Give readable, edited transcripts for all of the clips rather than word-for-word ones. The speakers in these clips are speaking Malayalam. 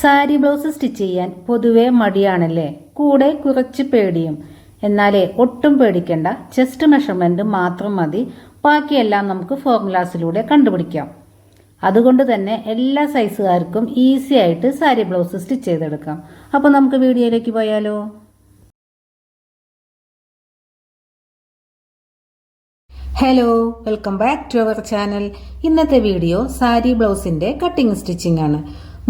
സാരി ബ്ലൗസ് സ്റ്റിച്ച് ചെയ്യാൻ പൊതുവെ മടിയാണല്ലേ, കൂടെ കുറച്ച് പേടിയും. എന്നാലേ ഒട്ടും പേടിക്കേണ്ട, ചെസ്റ്റ് മെഷർമെന്റ് മാത്രം മതി, ബാക്കിയെല്ലാം നമുക്ക് ഫോർമുലാസിലൂടെ കണ്ടുപിടിക്കാം. അതുകൊണ്ട് തന്നെ എല്ലാ സൈസുകാർക്കും ഈസി ആയിട്ട് സാരി ബ്ലൗസ് സ്റ്റിച്ച് ചെയ്തെടുക്കാം. അപ്പോൾ നമുക്ക് വീഡിയോയിലേക്ക് പോയാലോ. Hello, welcome back to our channel. ഇന്നത്തെ വീഡിയോ സാരി ബ്ലൗസിന്റെ കട്ടിങ് സ്റ്റിച്ചിങ് ആണ്.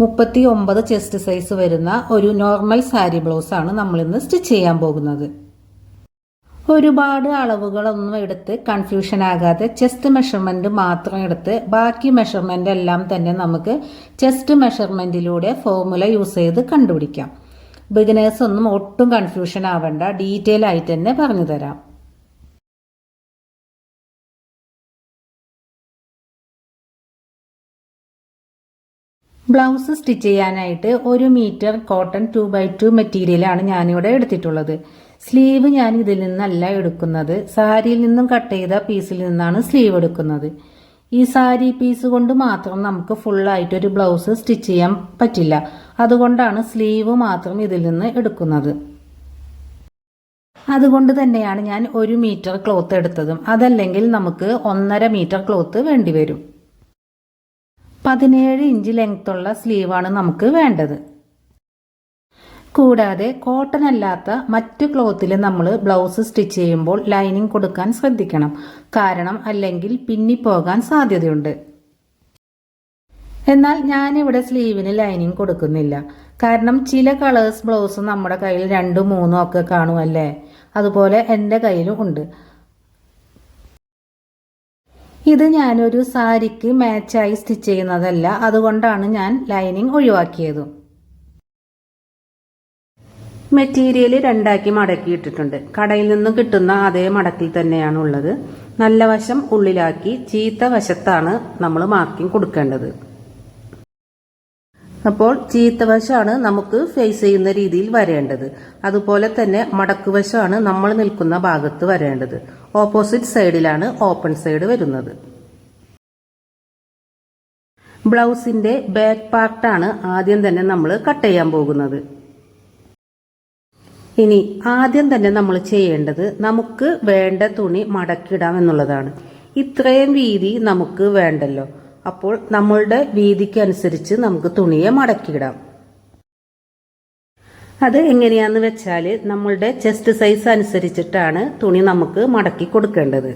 39 ചെസ്റ്റ് സൈസ് വരുന്ന ഒരു നോർമൽ സാരി ബ്ലൗസ് ആണ് നമ്മൾ ഇന്ന് സ്റ്റിച്ച് ചെയ്യാൻ പോകുന്നത്. ഒരുപാട് അളവുകളൊന്നും എടുത്ത് കൺഫ്യൂഷൻ ആകാതെ ചെസ്റ്റ് മെഷർമെന്റ് മാത്രം എടുത്ത് ബാക്കി മെഷർമെന്റ് എല്ലാം തന്നെ നമുക്ക് ചെസ്റ്റ് മെഷർമെന്റിലൂടെ ഫോർമുല യൂസ് ചെയ്ത് കണ്ടുപിടിക്കാം. ബിഗിനേഴ്സ് ഒന്നും ഒട്ടും കൺഫ്യൂഷൻ ആവണ്ട, ഡീറ്റെയിൽ ആയിട്ട് തന്നെ പറഞ്ഞു തരാം. ബ്ലൗസ് സ്റ്റിച്ച് ചെയ്യാനായിട്ട് 1 മീറ്റർ കോട്ടൺ 2x2 മെറ്റീരിയലാണ് ഞാനിവിടെ എടുത്തിട്ടുള്ളത്. സ്ലീവ് ഞാൻ ഇതിൽ നിന്നല്ല എടുക്കുന്നത്, സാരിയിൽ നിന്നും കട്ട് ചെയ്ത പീസിൽ നിന്നാണ് സ്ലീവ് എടുക്കുന്നത്. ഈ സാരി പീസ് കൊണ്ട് മാത്രം നമുക്ക് ഫുള്ളായിട്ട് ഒരു ബ്ലൗസ് സ്റ്റിച്ച് ചെയ്യാൻ പറ്റില്ല, അതുകൊണ്ടാണ് സ്ലീവ് മാത്രം ഇതിൽ നിന്ന് എടുക്കുന്നത്. അതുകൊണ്ട് തന്നെയാണ് ഞാൻ 1 മീറ്റർ ക്ലോത്ത് എടുത്തതും. അതല്ലെങ്കിൽ നമുക്ക് 1.5 മീറ്റർ ക്ലോത്ത് വേണ്ടിവരും. 17 ഇഞ്ച് ലെങ്ത്തുള്ള സ്ലീവാണ് നമുക്ക് വേണ്ടത്. കൂടാതെ കോട്ടൺ അല്ലാത്ത മറ്റു ക്ലോത്തിൽ നമ്മൾ ബ്ലൗസ് സ്റ്റിച്ച് ചെയ്യുമ്പോൾ ലൈനിങ് കൊടുക്കാൻ ശ്രദ്ധിക്കണം, കാരണം അല്ലെങ്കിൽ പിന്നിപ്പോകാൻ സാധ്യതയുണ്ട്. എന്നാൽ ഞാനിവിടെ സ്ലീവിന് ലൈനിങ് കൊടുക്കുന്നില്ല, കാരണം ചില കളേഴ്സ് ബ്ലൗസ് നമ്മുടെ കയ്യിൽ 2, 3 ഒക്കെ കാണുമല്ലേ, അതുപോലെ എൻ്റെ കയ്യിലും ഉണ്ട്. ഇത് ഞാനൊരു സാരിക്ക് മാച്ചായി സ്റ്റിച്ച് ചെയ്യുന്നതല്ല, അതുകൊണ്ടാണ് ഞാൻ ലൈനിങ് ഒഴിവാക്കിയത്. മെറ്റീരിയൽ 2ആക്കി മടക്കിയിട്ടിട്ടുണ്ട്. കടയിൽ നിന്ന് കിട്ടുന്ന അതേ മടക്കിൽ തന്നെയാണ് ഉള്ളത്. നല്ല വശം ഉള്ളിലാക്കി ചീത്ത വശത്താണ് നമ്മൾ മാർക്കിംഗ് കൊടുക്കേണ്ടത്. അപ്പോൾ ചീത്ത വശമാണ് നമുക്ക് ഫേസ് ചെയ്യുന്ന രീതിയിൽ വരേണ്ടത്. അതുപോലെ തന്നെ മടക്കുവശമാണ് നമ്മൾ നിൽക്കുന്ന ഭാഗത്ത് വരേണ്ടത്. ഓപ്പോസിറ്റ് സൈഡിലാണ് ഓപ്പൺ സൈഡ് വരുന്നത്. ബ്ലൗസിന്റെ ബാക്ക് പാർട്ടാണ് ആദ്യം തന്നെ നമ്മൾ കട്ട് ചെയ്യാൻ പോകുന്നത്. ഇനി ആദ്യം തന്നെ നമ്മൾ ചെയ്യേണ്ടത് നമുക്ക് വേണ്ട തുണി മടക്കിടാം എന്നുള്ളതാണ്. ഇത്രയും വീതി നമുക്ക് വേണ്ടല്ലോ, അപ്പോൾ നമ്മളുടെ വീതിക്ക് അനുസരിച്ച് നമുക്ക് തുണിയെ മടക്കിയിടാം. അത് എങ്ങനെയാന്ന് വെച്ചാൽ നമ്മളുടെ ചെസ്റ്റ് സൈസ് അനുസരിച്ചിട്ടാണ് തുണി നമുക്ക് മടക്കി കൊടുക്കേണ്ടത്.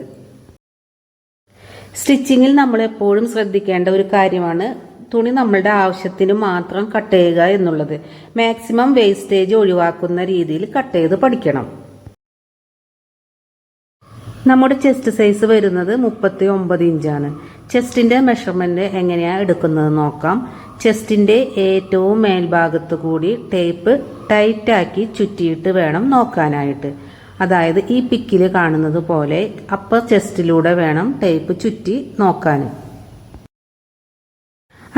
സ്റ്റിച്ചിങ്ങിൽ നമ്മൾ എപ്പോഴും ശ്രദ്ധിക്കേണ്ട ഒരു കാര്യമാണ് തുണി നമ്മളുടെ ആവശ്യത്തിന് മാത്രം കട്ട് ചെയ്യുക എന്നുള്ളത്. മാക്സിമം വേസ്റ്റേജ് ഒഴിവാക്കുന്ന രീതിയിൽ കട്ട് ചെയ്ത് പഠിക്കണം. നമ്മുടെ ചെസ്റ്റ് സൈസ് വരുന്നത് 39 ഇഞ്ചാണ്. ചെസ്റ്റിന്റെ മെഷർമെന്റ് എങ്ങനെയാണ് എടുക്കുന്നത് നോക്കാം. ചെസ്റ്റിന്റെ ഏറ്റവും മേൽഭാഗത്ത് കൂടി ടേപ്പ് ടൈറ്റാക്കി ചുറ്റിയിട്ട് വേണം നോക്കാനായിട്ട്. അതായത് ഈ പിക്കിൽ കാണുന്നത് പോലെ അപ്പർ ചെസ്റ്റിലൂടെ വേണം ടേപ്പ് ചുറ്റി നോക്കാൻ.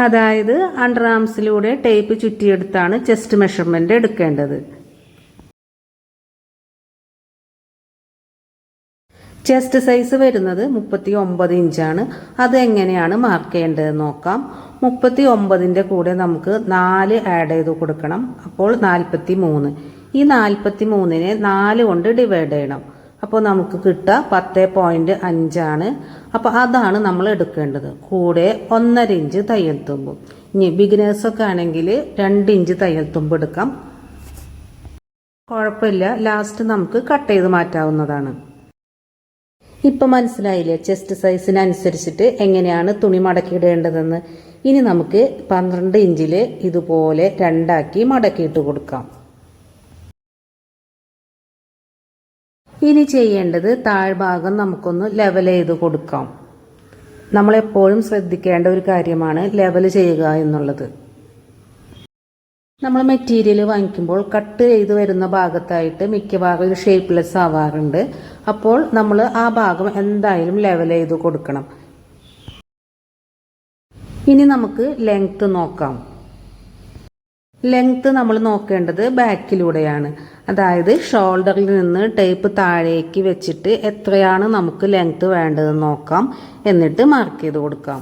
അതായത് അണ്ടർ ആംസിലൂടെ ടേപ്പ് ചുറ്റിയെടുത്താണ് ചെസ്റ്റ് മെഷർമെന്റ് എടുക്കേണ്ടത്. ചെസ്റ്റ് സൈസ് വരുന്നത് 39 ഇഞ്ചാണ്. അത് എങ്ങനെയാണ് മാർക്ക് ചെയ്യേണ്ടത് നോക്കാം. 39ന്റെ കൂടെ നമുക്ക് 4 ആഡ് ചെയ്ത് കൊടുക്കണം. അപ്പോൾ 43. ഈ 43നെ 4 കൊണ്ട് ഡിവൈഡ് ചെയ്യണം. അപ്പോൾ നമുക്ക് കിട്ടുക 10.5 ആണ്. അപ്പോൾ അതാണ് നമ്മൾ എടുക്കേണ്ടത്. കൂടെ 1.5 ഇഞ്ച് തയ്യൽ തുമ്പും. ഇനി ബിഗിനേഴ്സൊക്കെ ആണെങ്കിൽ 2 ഇഞ്ച് തയ്യൽ തുമ്പ് എടുക്കാം, കുഴപ്പമില്ല. ലാസ്റ്റ് നമുക്ക് കട്ട് ചെയ്ത് മാറ്റാവുന്നതാണ്. ഇപ്പം മനസ്സിലായില്ലേ ചെസ്റ്റ് സൈസിനനുസരിച്ചിട്ട് എങ്ങനെയാണ് തുണി മടക്കിയിടേണ്ടതെന്ന്. ഇനി നമുക്ക് 12 ഇഞ്ചിൽ ഇതുപോലെ 2ആക്കി മടക്കിയിട്ട് കൊടുക്കാം. ഇനി ചെയ്യേണ്ടത് താഴ്ഭാഗം നമുക്കൊന്ന് ലെവൽ ചെയ്ത് കൊടുക്കാം. നമ്മളെപ്പോഴും ശ്രദ്ധിക്കേണ്ട ഒരു കാര്യമാണ് ലെവൽ ചെയ്യുക എന്നുള്ളത്. നമ്മൾ മെറ്റീരിയൽ വാങ്ങിക്കുമ്പോൾ കട്ട് ചെയ്ത് വരുന്ന ഭാഗത്തായിട്ട് മിക്കവാറും ഒരു ഷേപ്പ്ലെസ് ആവാറുണ്ട്. അപ്പോൾ നമ്മൾ ആ ഭാഗം എന്തായാലും ലെവൽ ചെയ്ത് കൊടുക്കണം. ഇനി നമുക്ക് ലെങ്ത് നോക്കാം. ലെങ്ത് നമ്മൾ നോക്കേണ്ടത് ബാക്കിലൂടെയാണ്. അതായത് ഷോൾഡറിൽ നിന്ന് ടേപ്പ് താഴേക്ക് വെച്ചിട്ട് എത്രയാണ് നമുക്ക് ലെങ്ത് വേണ്ടതെന്ന് നോക്കാം, എന്നിട്ട് മാർക്ക് ചെയ്ത് കൊടുക്കാം.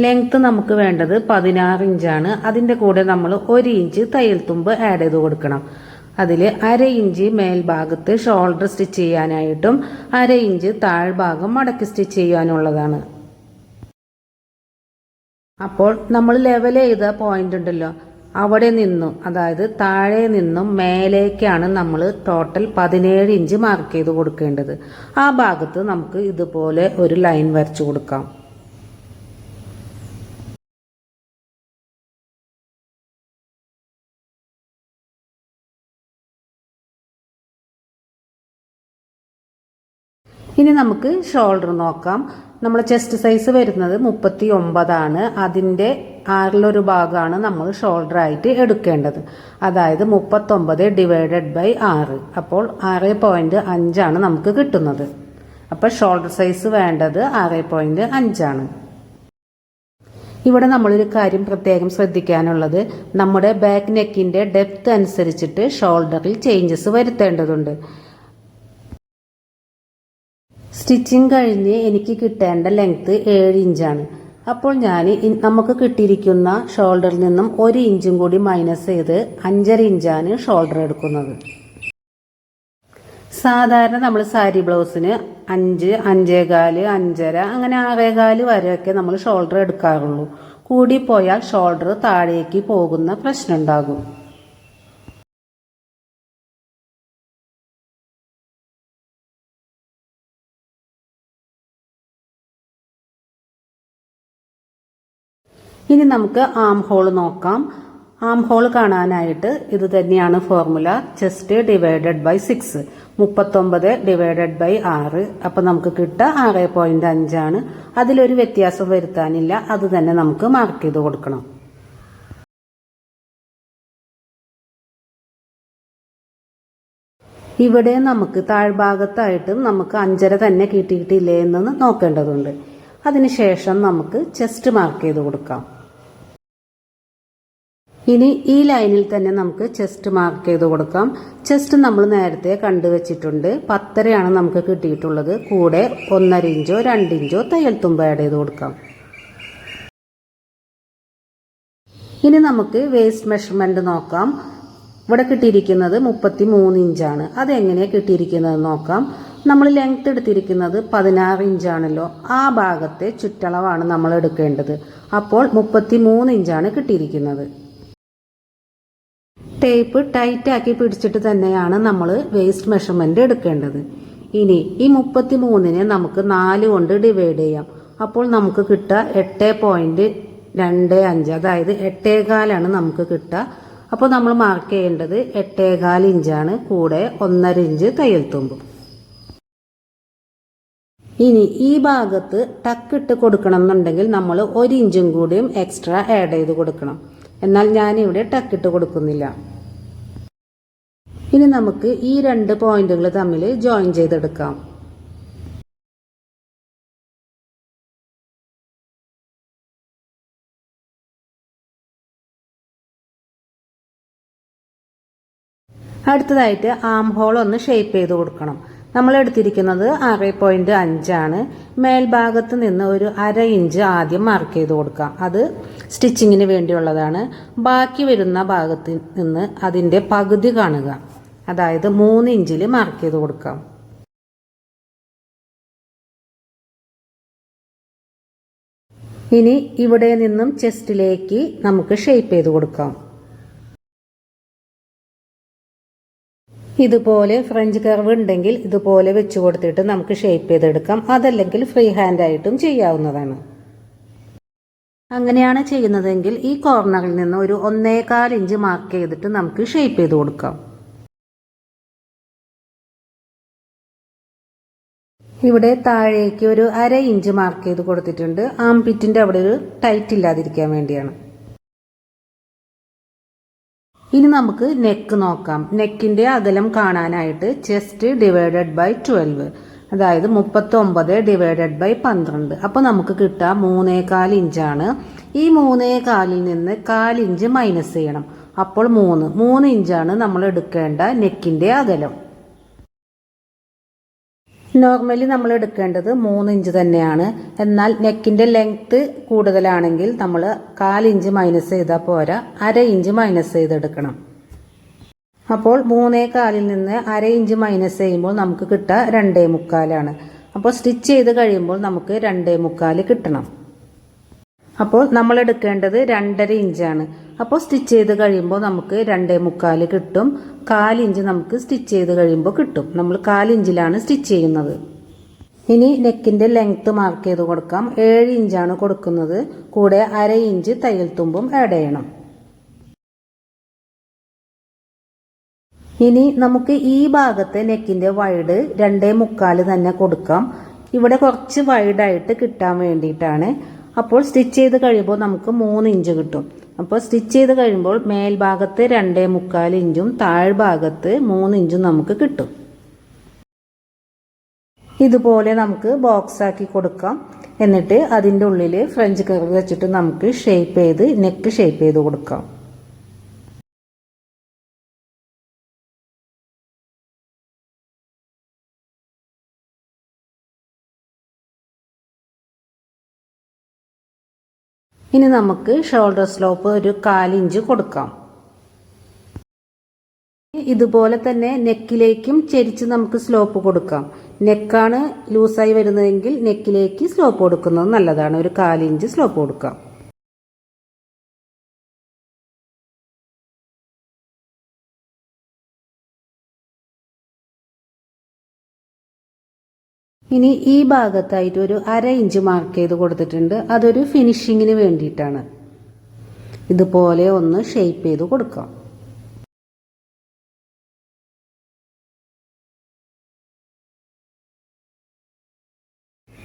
ലെങ്ത് നമുക്ക് വേണ്ടത് 16 ഇഞ്ചാണ്. അതിൻ്റെ കൂടെ നമ്മൾ 1 ഇഞ്ച് തയ്യൽ തുമ്പ് ആഡ് ചെയ്ത് കൊടുക്കണം. അതിൽ 1/2 ഇഞ്ച് മേൽഭാഗത്ത് ഷോൾഡർ സ്റ്റിച്ച് ചെയ്യാനായിട്ടും 1/2 ഇഞ്ച് താഴ്ഭാഗം മടക്കി സ്റ്റിച്ച് ചെയ്യാനുള്ളതാണ്. അപ്പോൾ നമ്മൾ ലെവൽ ചെയ്ത പോയിന്റ് ഉണ്ടല്ലോ, അവിടെ നിന്നും, അതായത് താഴെ നിന്നും മേലേക്കാണ് നമ്മൾ ടോട്ടൽ 17 ഇഞ്ച് മാർക്ക് ചെയ്ത് കൊടുക്കേണ്ടത്. ആ ഭാഗത്ത് നമുക്ക് ഇതുപോലെ ഒരു ലൈൻ വരച്ചു കൊടുക്കാം. ഇനി നമുക്ക് ഷോൾഡർ നോക്കാം. നമ്മൾ ചെസ്റ്റ് സൈസ് വരുന്നത് 39 ആണ്. അതിൻ്റെ 6 ഭാഗമാണ് നമ്മൾ ഷോൾഡർ ആയിട്ട് എടുക്കേണ്ടത്. അതായത് 39 ഡിവൈഡഡ് ബൈ 6, അപ്പോൾ 6.5 ആണ് നമുക്ക് കിട്ടുന്നത്. അപ്പോൾ ഷോൾഡർ സൈസ് വേണ്ടത് 6.5 ആണ്. ഇവിടെ നമ്മളൊരു കാര്യം പ്രത്യേകം ശ്രദ്ധിക്കാനുള്ളത്, നമ്മുടെ ബാക്ക് നെക്കിൻ്റെ ഡെപ്ത് അനുസരിച്ചിട്ട് ഷോൾഡറിൽ ചേഞ്ചസ് വരുത്തേണ്ടതുണ്ട്. സ്റ്റിച്ചിങ് കഴിഞ്ഞ് എനിക്ക് കിട്ടേണ്ട ലെങ്ത്ത് 7 ഇഞ്ചാണ്. അപ്പോൾ ഞാൻ നമുക്ക് കിട്ടിയിരിക്കുന്ന ഷോൾഡറിൽ നിന്നും 1 ഇഞ്ചും കൂടി മൈനസ് ചെയ്ത് 5.5 ഇഞ്ചാണ് ഷോൾഡർ എടുക്കുന്നത്. സാധാരണ നമ്മൾ സാരി ബ്ലൗസിന് 5, 5.25, 5.5 അങ്ങനെ 6.25 വരെയൊക്കെ നമ്മൾ ഷോൾഡർ എടുക്കാറുള്ളൂ. കൂടിപ്പോയാൽ ഷോൾഡർ താഴേക്ക് പോകുന്ന പ്രശ്നം ഉണ്ടാകും. ഇനി നമുക്ക് ആം ഹോൾ നോക്കാം. ആം ഹോൾ കാണാനായിട്ട് ഇത് തന്നെയാണ് formula. Chest divided by 6, 39 divided by 6. അപ്പം നമുക്ക് കിട്ടുക 6.5 ആണ്. അതിലൊരു വ്യത്യാസം വരുത്താനില്ല, അത് തന്നെ നമുക്ക് മാർക്ക് ചെയ്ത് കൊടുക്കണം. ഇവിടെ നമുക്ക് താഴ്ഭാഗത്തായിട്ടും നമുക്ക് 5.5 തന്നെ കിട്ടിയിട്ടില്ലേ എന്ന് നോക്കേണ്ടതുണ്ട്. അതിനുശേഷം നമുക്ക് ചെസ്റ്റ് മാർക്ക് ചെയ്ത് കൊടുക്കാം. ഇനി ഈ ലൈനിൽ തന്നെ നമുക്ക് ചെസ്റ്റ് മാർക്ക് ചെയ്ത് കൊടുക്കാം. ചെസ്റ്റ് നമ്മൾ നേരത്തെ കണ്ടുവച്ചിട്ടുണ്ട്. 10.5 നമുക്ക് കിട്ടിയിട്ടുള്ളത്. കൂടെ 1.5 ഇഞ്ചോ 2 ഇഞ്ചോ തയ്യൽ തുമ്പ് ആഡ് ചെയ്ത് കൊടുക്കാം. ഇനി നമുക്ക് വേസ്റ്റ് മെഷർമെന്റ് നോക്കാം. ഇവിടെ കിട്ടിയിരിക്കുന്നത് 33 ഇഞ്ചാണ്. അതെങ്ങനെ കിട്ടിയിരിക്കുന്നത് നോക്കാം. നമ്മൾ ലെങ്ത് എടുത്തിരിക്കുന്നത് 16 ഇഞ്ചാണല്ലോ. ആ ഭാഗത്തെ ചുറ്റളവാണ് നമ്മൾ എടുക്കേണ്ടത്. അപ്പോൾ 33 ഇഞ്ചാണ് കിട്ടിയിരിക്കുന്നത്. ടേപ്പ് ടൈറ്റ് ആക്കി പിടിച്ചിട്ട് തന്നെയാണ് നമ്മൾ വേസ്റ്റ് മെഷർമെന്റ് എടുക്കേണ്ടത്. ഇനി ഈ 33നെ നമുക്ക് 4 കൊണ്ട് ഡിവൈഡ് ചെയ്യാം. അപ്പോൾ നമുക്ക് കിട്ടുക 8.25, അതായത് 8.25 നമുക്ക് കിട്ടുക. അപ്പോൾ നമ്മൾ മാർക്ക് ചെയ്യേണ്ടത് 8.25 ഇഞ്ചാണ്. കൂടെ 1.5 ഇഞ്ച് തയ്യൽ തുമ്പ്. ഇനി ഈ ഭാഗത്ത് ടക്കിട്ട് കൊടുക്കണം എന്നുണ്ടെങ്കിൽ നമ്മൾ 1 ഇഞ്ചും കൂടിയും എക്സ്ട്രാ ആഡ് ചെയ്ത് കൊടുക്കണം. എന്നാൽ ഞാനിവിടെ ടക്കിട്ട് കൊടുക്കുന്നില്ല. ഇനി നമുക്ക് ഈ 2 പോയിന്റുകൾ തമ്മിൽ ജോയിൻ ചെയ്തെടുക്കാം. അടുത്തതായിട്ട് ആം ഹോൾ ഒന്ന് ഷേപ്പ് ചെയ്ത് കൊടുക്കണം. നമ്മൾ എടുത്തിരിക്കുന്നത് 6.5 ആണ്. മേൽഭാഗത്ത് നിന്ന് ഒരു 1/2 ഇഞ്ച് ആദ്യം മാർക്ക് ചെയ്ത് കൊടുക്കാം. അത് സ്റ്റിച്ചിങ്ങിന് വേണ്ടിയുള്ളതാണ്. ബാക്കി വരുന്ന ഭാഗത്ത് നിന്ന് അതിൻ്റെ പകുതി കാണുക, അതായത് 3 ഇഞ്ചിൽ മാർക്ക് ചെയ്ത് കൊടുക്കാം. ഇനി ഇവിടെ നിന്നും ചെസ്റ്റിലേക്ക് നമുക്ക് ഷേപ്പ് ചെയ്ത് കൊടുക്കാം. ഇതുപോലെ ഫ്രഞ്ച് കർവ് ഉണ്ടെങ്കിൽ ഇതുപോലെ വെച്ച് കൊടുത്തിട്ട് നമുക്ക് ഷേപ്പ് ചെയ്തെടുക്കാം. അതല്ലെങ്കിൽ ഫ്രീ ഹാൻഡ് ആയിട്ടും ചെയ്യാവുന്നതാണ്. അങ്ങനെയാണ് ചെയ്യുന്നതെങ്കിൽ ഈ കോർണറിൽ നിന്ന് ഒരു 1.25 ഇഞ്ച് മാർക്ക് ചെയ്തിട്ട് നമുക്ക് ഷേപ്പ് ചെയ്ത് കൊടുക്കാം. ഇവിടെ താഴേക്ക് ഒരു 1/2 ഇഞ്ച് മാർക്ക് ചെയ്ത് കൊടുത്തിട്ടുണ്ട്. ആംപിറ്റിന്റെ അവിടെ ഒരു ടൈറ്റ് ഇല്ലാതിരിക്കാൻ വേണ്ടിയാണ്. ഇനി നമുക്ക് നെക്ക് നോക്കാം. നെക്കിന്റെ അകലം കാണാനായിട്ട് ചെസ്റ്റ് ഡിവൈഡഡ് ബൈ 12, അതായത് 39 ഡിവൈഡഡ് ബൈ 12. അപ്പോൾ നമുക്ക് കിട്ടുക 3.25 ഇഞ്ചാണ്. ഈ 3.25 നിന്ന് 1/4 ഇഞ്ച് മൈനസ് ചെയ്യണം. അപ്പോൾ 3 ഇഞ്ചാണ് നമ്മൾ എടുക്കേണ്ട നെക്കിന്റെ അകലം. നോർമലി നമ്മൾ എടുക്കേണ്ടത് 3 ഇഞ്ച് തന്നെയാണ്. എന്നാൽ നെക്കിൻ്റെ ലെങ്ത്ത് കൂടുതലാണെങ്കിൽ നമ്മൾ 1/4 ഇഞ്ച് മൈനസ് ചെയ്താൽ പോരാ, 1/2 ഇഞ്ച് മൈനസ് ചെയ്തെടുക്കണം. അപ്പോൾ 3/4 നിന്ന് 1/2 ഇഞ്ച് മൈനസ് ചെയ്യുമ്പോൾ നമുക്ക് കിട്ടുക 2/4. അപ്പോൾ സ്റ്റിച്ച് ചെയ്ത് കഴിയുമ്പോൾ നമുക്ക് 2/4 കിട്ടണം. അപ്പോൾ നമ്മൾ എടുക്കേണ്ടത് 2.5 ഇഞ്ചാണ്. അപ്പോൾ സ്റ്റിച്ച് ചെയ്ത് കഴിയുമ്പോൾ നമുക്ക് 2/4 കിട്ടും. 1/4 ഇഞ്ച് നമുക്ക് സ്റ്റിച്ച് ചെയ്ത് കഴിയുമ്പോൾ കിട്ടും. നമ്മൾ 1/4 ഇഞ്ചിലാണ് സ്റ്റിച്ച് ചെയ്യുന്നത്. ഇനി നെക്കിൻ്റെ ലെങ്ത്ത് മാർക്ക് ചെയ്ത് കൊടുക്കാം. 7 ഇഞ്ചാണ് കൊടുക്കുന്നത്. കൂടെ 1/2 ഇഞ്ച് തയ്യൽ തുമ്പും ആഡ് ചെയ്യണം. ഇനി നമുക്ക് ഈ ഭാഗത്തെ നെക്കിൻ്റെ വൈഡ് 2/4 തന്നെ കൊടുക്കാം. ഇവിടെ കുറച്ച് വൈഡായിട്ട് കിട്ടാൻ വേണ്ടിയിട്ടാണ്. അപ്പോൾ സ്റ്റിച്ച് ചെയ്ത് കഴിയുമ്പോൾ നമുക്ക് 3 ഇഞ്ച് കിട്ടും. അപ്പോൾ സ്റ്റിച്ച് ചെയ്ത് കഴിയുമ്പോൾ മേൽഭാഗത്ത് 2/4 ഇഞ്ചും താഴ്ഭാഗത്ത് 3 ഇഞ്ചും നമുക്ക് കിട്ടും. ഇതുപോലെ നമുക്ക് ബോക്സ് ആക്കി കൊടുക്കാം. എന്നിട്ട് അതിൻ്റെ ഉള്ളിൽ ഫ്രഞ്ച് കർവ് വെച്ചിട്ട് നമുക്ക് നെക്ക് ഷേപ്പ് ചെയ്ത് കൊടുക്കാം. ഇനി നമുക്ക് ഷോൾഡർ സ്ലോപ്പ് ഒരു 1/4 ഇഞ്ച് കൊടുക്കാം. ഇതുപോലെ തന്നെ നെക്കിലേക്കും ചെരിച്ച് നമുക്ക് സ്ലോപ്പ് കൊടുക്കാം. നെക്കാണ് ലൂസായി വരുന്നതെങ്കിൽ നെക്കിലേക്ക് സ്ലോപ്പ് കൊടുക്കുന്നത് നല്ലതാണ്. ഒരു 1/4 ഇഞ്ച് സ്ലോപ്പ് കൊടുക്കാം. ഇനി ഈ ഭാഗത്തായിട്ട് ഒരു 1/2 ഇഞ്ച് മാർക്ക് ചെയ്ത് കൊടുത്തിട്ടുണ്ട്. അതൊരു ഫിനിഷിങ്ങിന് വേണ്ടിയിട്ടാണ്. ഇതുപോലെ ഒന്ന് ഷേപ്പ് ചെയ്ത് കൊടുക്കാം.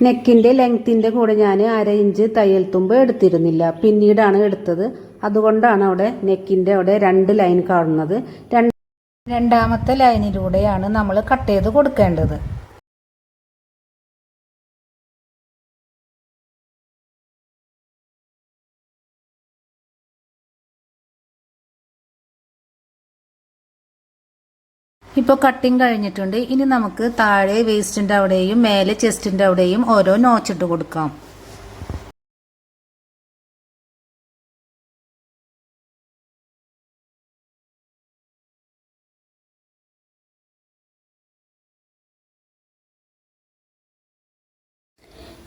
നെക്കിൻ്റെ ലെങ്ത്തിൻ്റെ കൂടെ ഞാൻ 1/2 ഇഞ്ച് തയ്യൽ തുമ്പ് എടുത്തിരുന്നില്ല, പിന്നീടാണ് എടുത്തത്. അതുകൊണ്ടാണ് അവിടെ നെക്കിൻ്റെ അവിടെ 2 ലൈൻ കാണുന്നത്. രണ്ടാമത്തെ ലൈനിലൂടെയാണ് നമ്മൾ കട്ട് ചെയ്ത് കൊടുക്കേണ്ടത്. ഇപ്പോൾ കട്ടിങ് കഴിഞ്ഞിട്ടുണ്ട്. ഇനി നമുക്ക് താഴെ വേസ്റ്റിൻ്റെ അവിടെയും മേലെ ചെസ്റ്റിൻ്റെ അവിടെയും ഓരോ നോച്ചിട്ട് കൊടുക്കാം.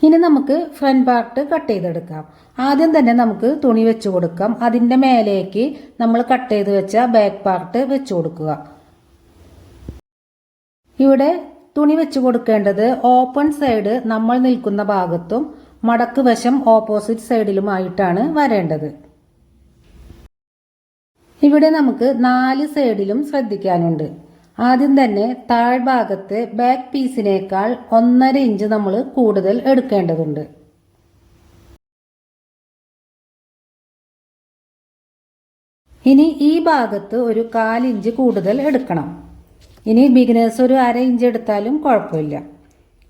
ഇനി നമുക്ക് ഫ്രണ്ട് പാർട്ട് കട്ട് ചെയ്തെടുക്കാം. ആദ്യം തന്നെ നമുക്ക് തുണി വെച്ച് കൊടുക്കാം. അതിൻ്റെ മേലേക്ക് നമ്മൾ കട്ട് ചെയ്ത് വെച്ച ബാക്ക് പാർട്ട് വെച്ച് കൊടുക്കുക. ഇവിടെ തുണി വെച്ച് കൊടുക്കേണ്ടത് ഓപ്പൺ സൈഡ് നമ്മൾ നിൽക്കുന്ന ഭാഗത്തും മടക്ക് വശം ഓപ്പോസിറ്റ് സൈഡിലുമായിട്ടാണ് വരേണ്ടത്. ഇവിടെ നമുക്ക് 4 സൈഡിലും ശ്രദ്ധിക്കാനുണ്ട്. ആദ്യം തന്നെ താഴ്ഭാഗത്ത് ബാക്ക് പീസിനേക്കാൾ 1.5 ഇഞ്ച് നമ്മൾ കൂടുതൽ എടുക്കേണ്ടതുണ്ട്. ഇനി ഈ ഭാഗത്ത് ഒരു 1/4 ഇഞ്ച് കൂടുതൽ എടുക്കണം. ഇനി ബിഗിനേഴ്സ് ഒരു 1/2 ഇഞ്ച് എടുത്താലും കുഴപ്പമില്ല.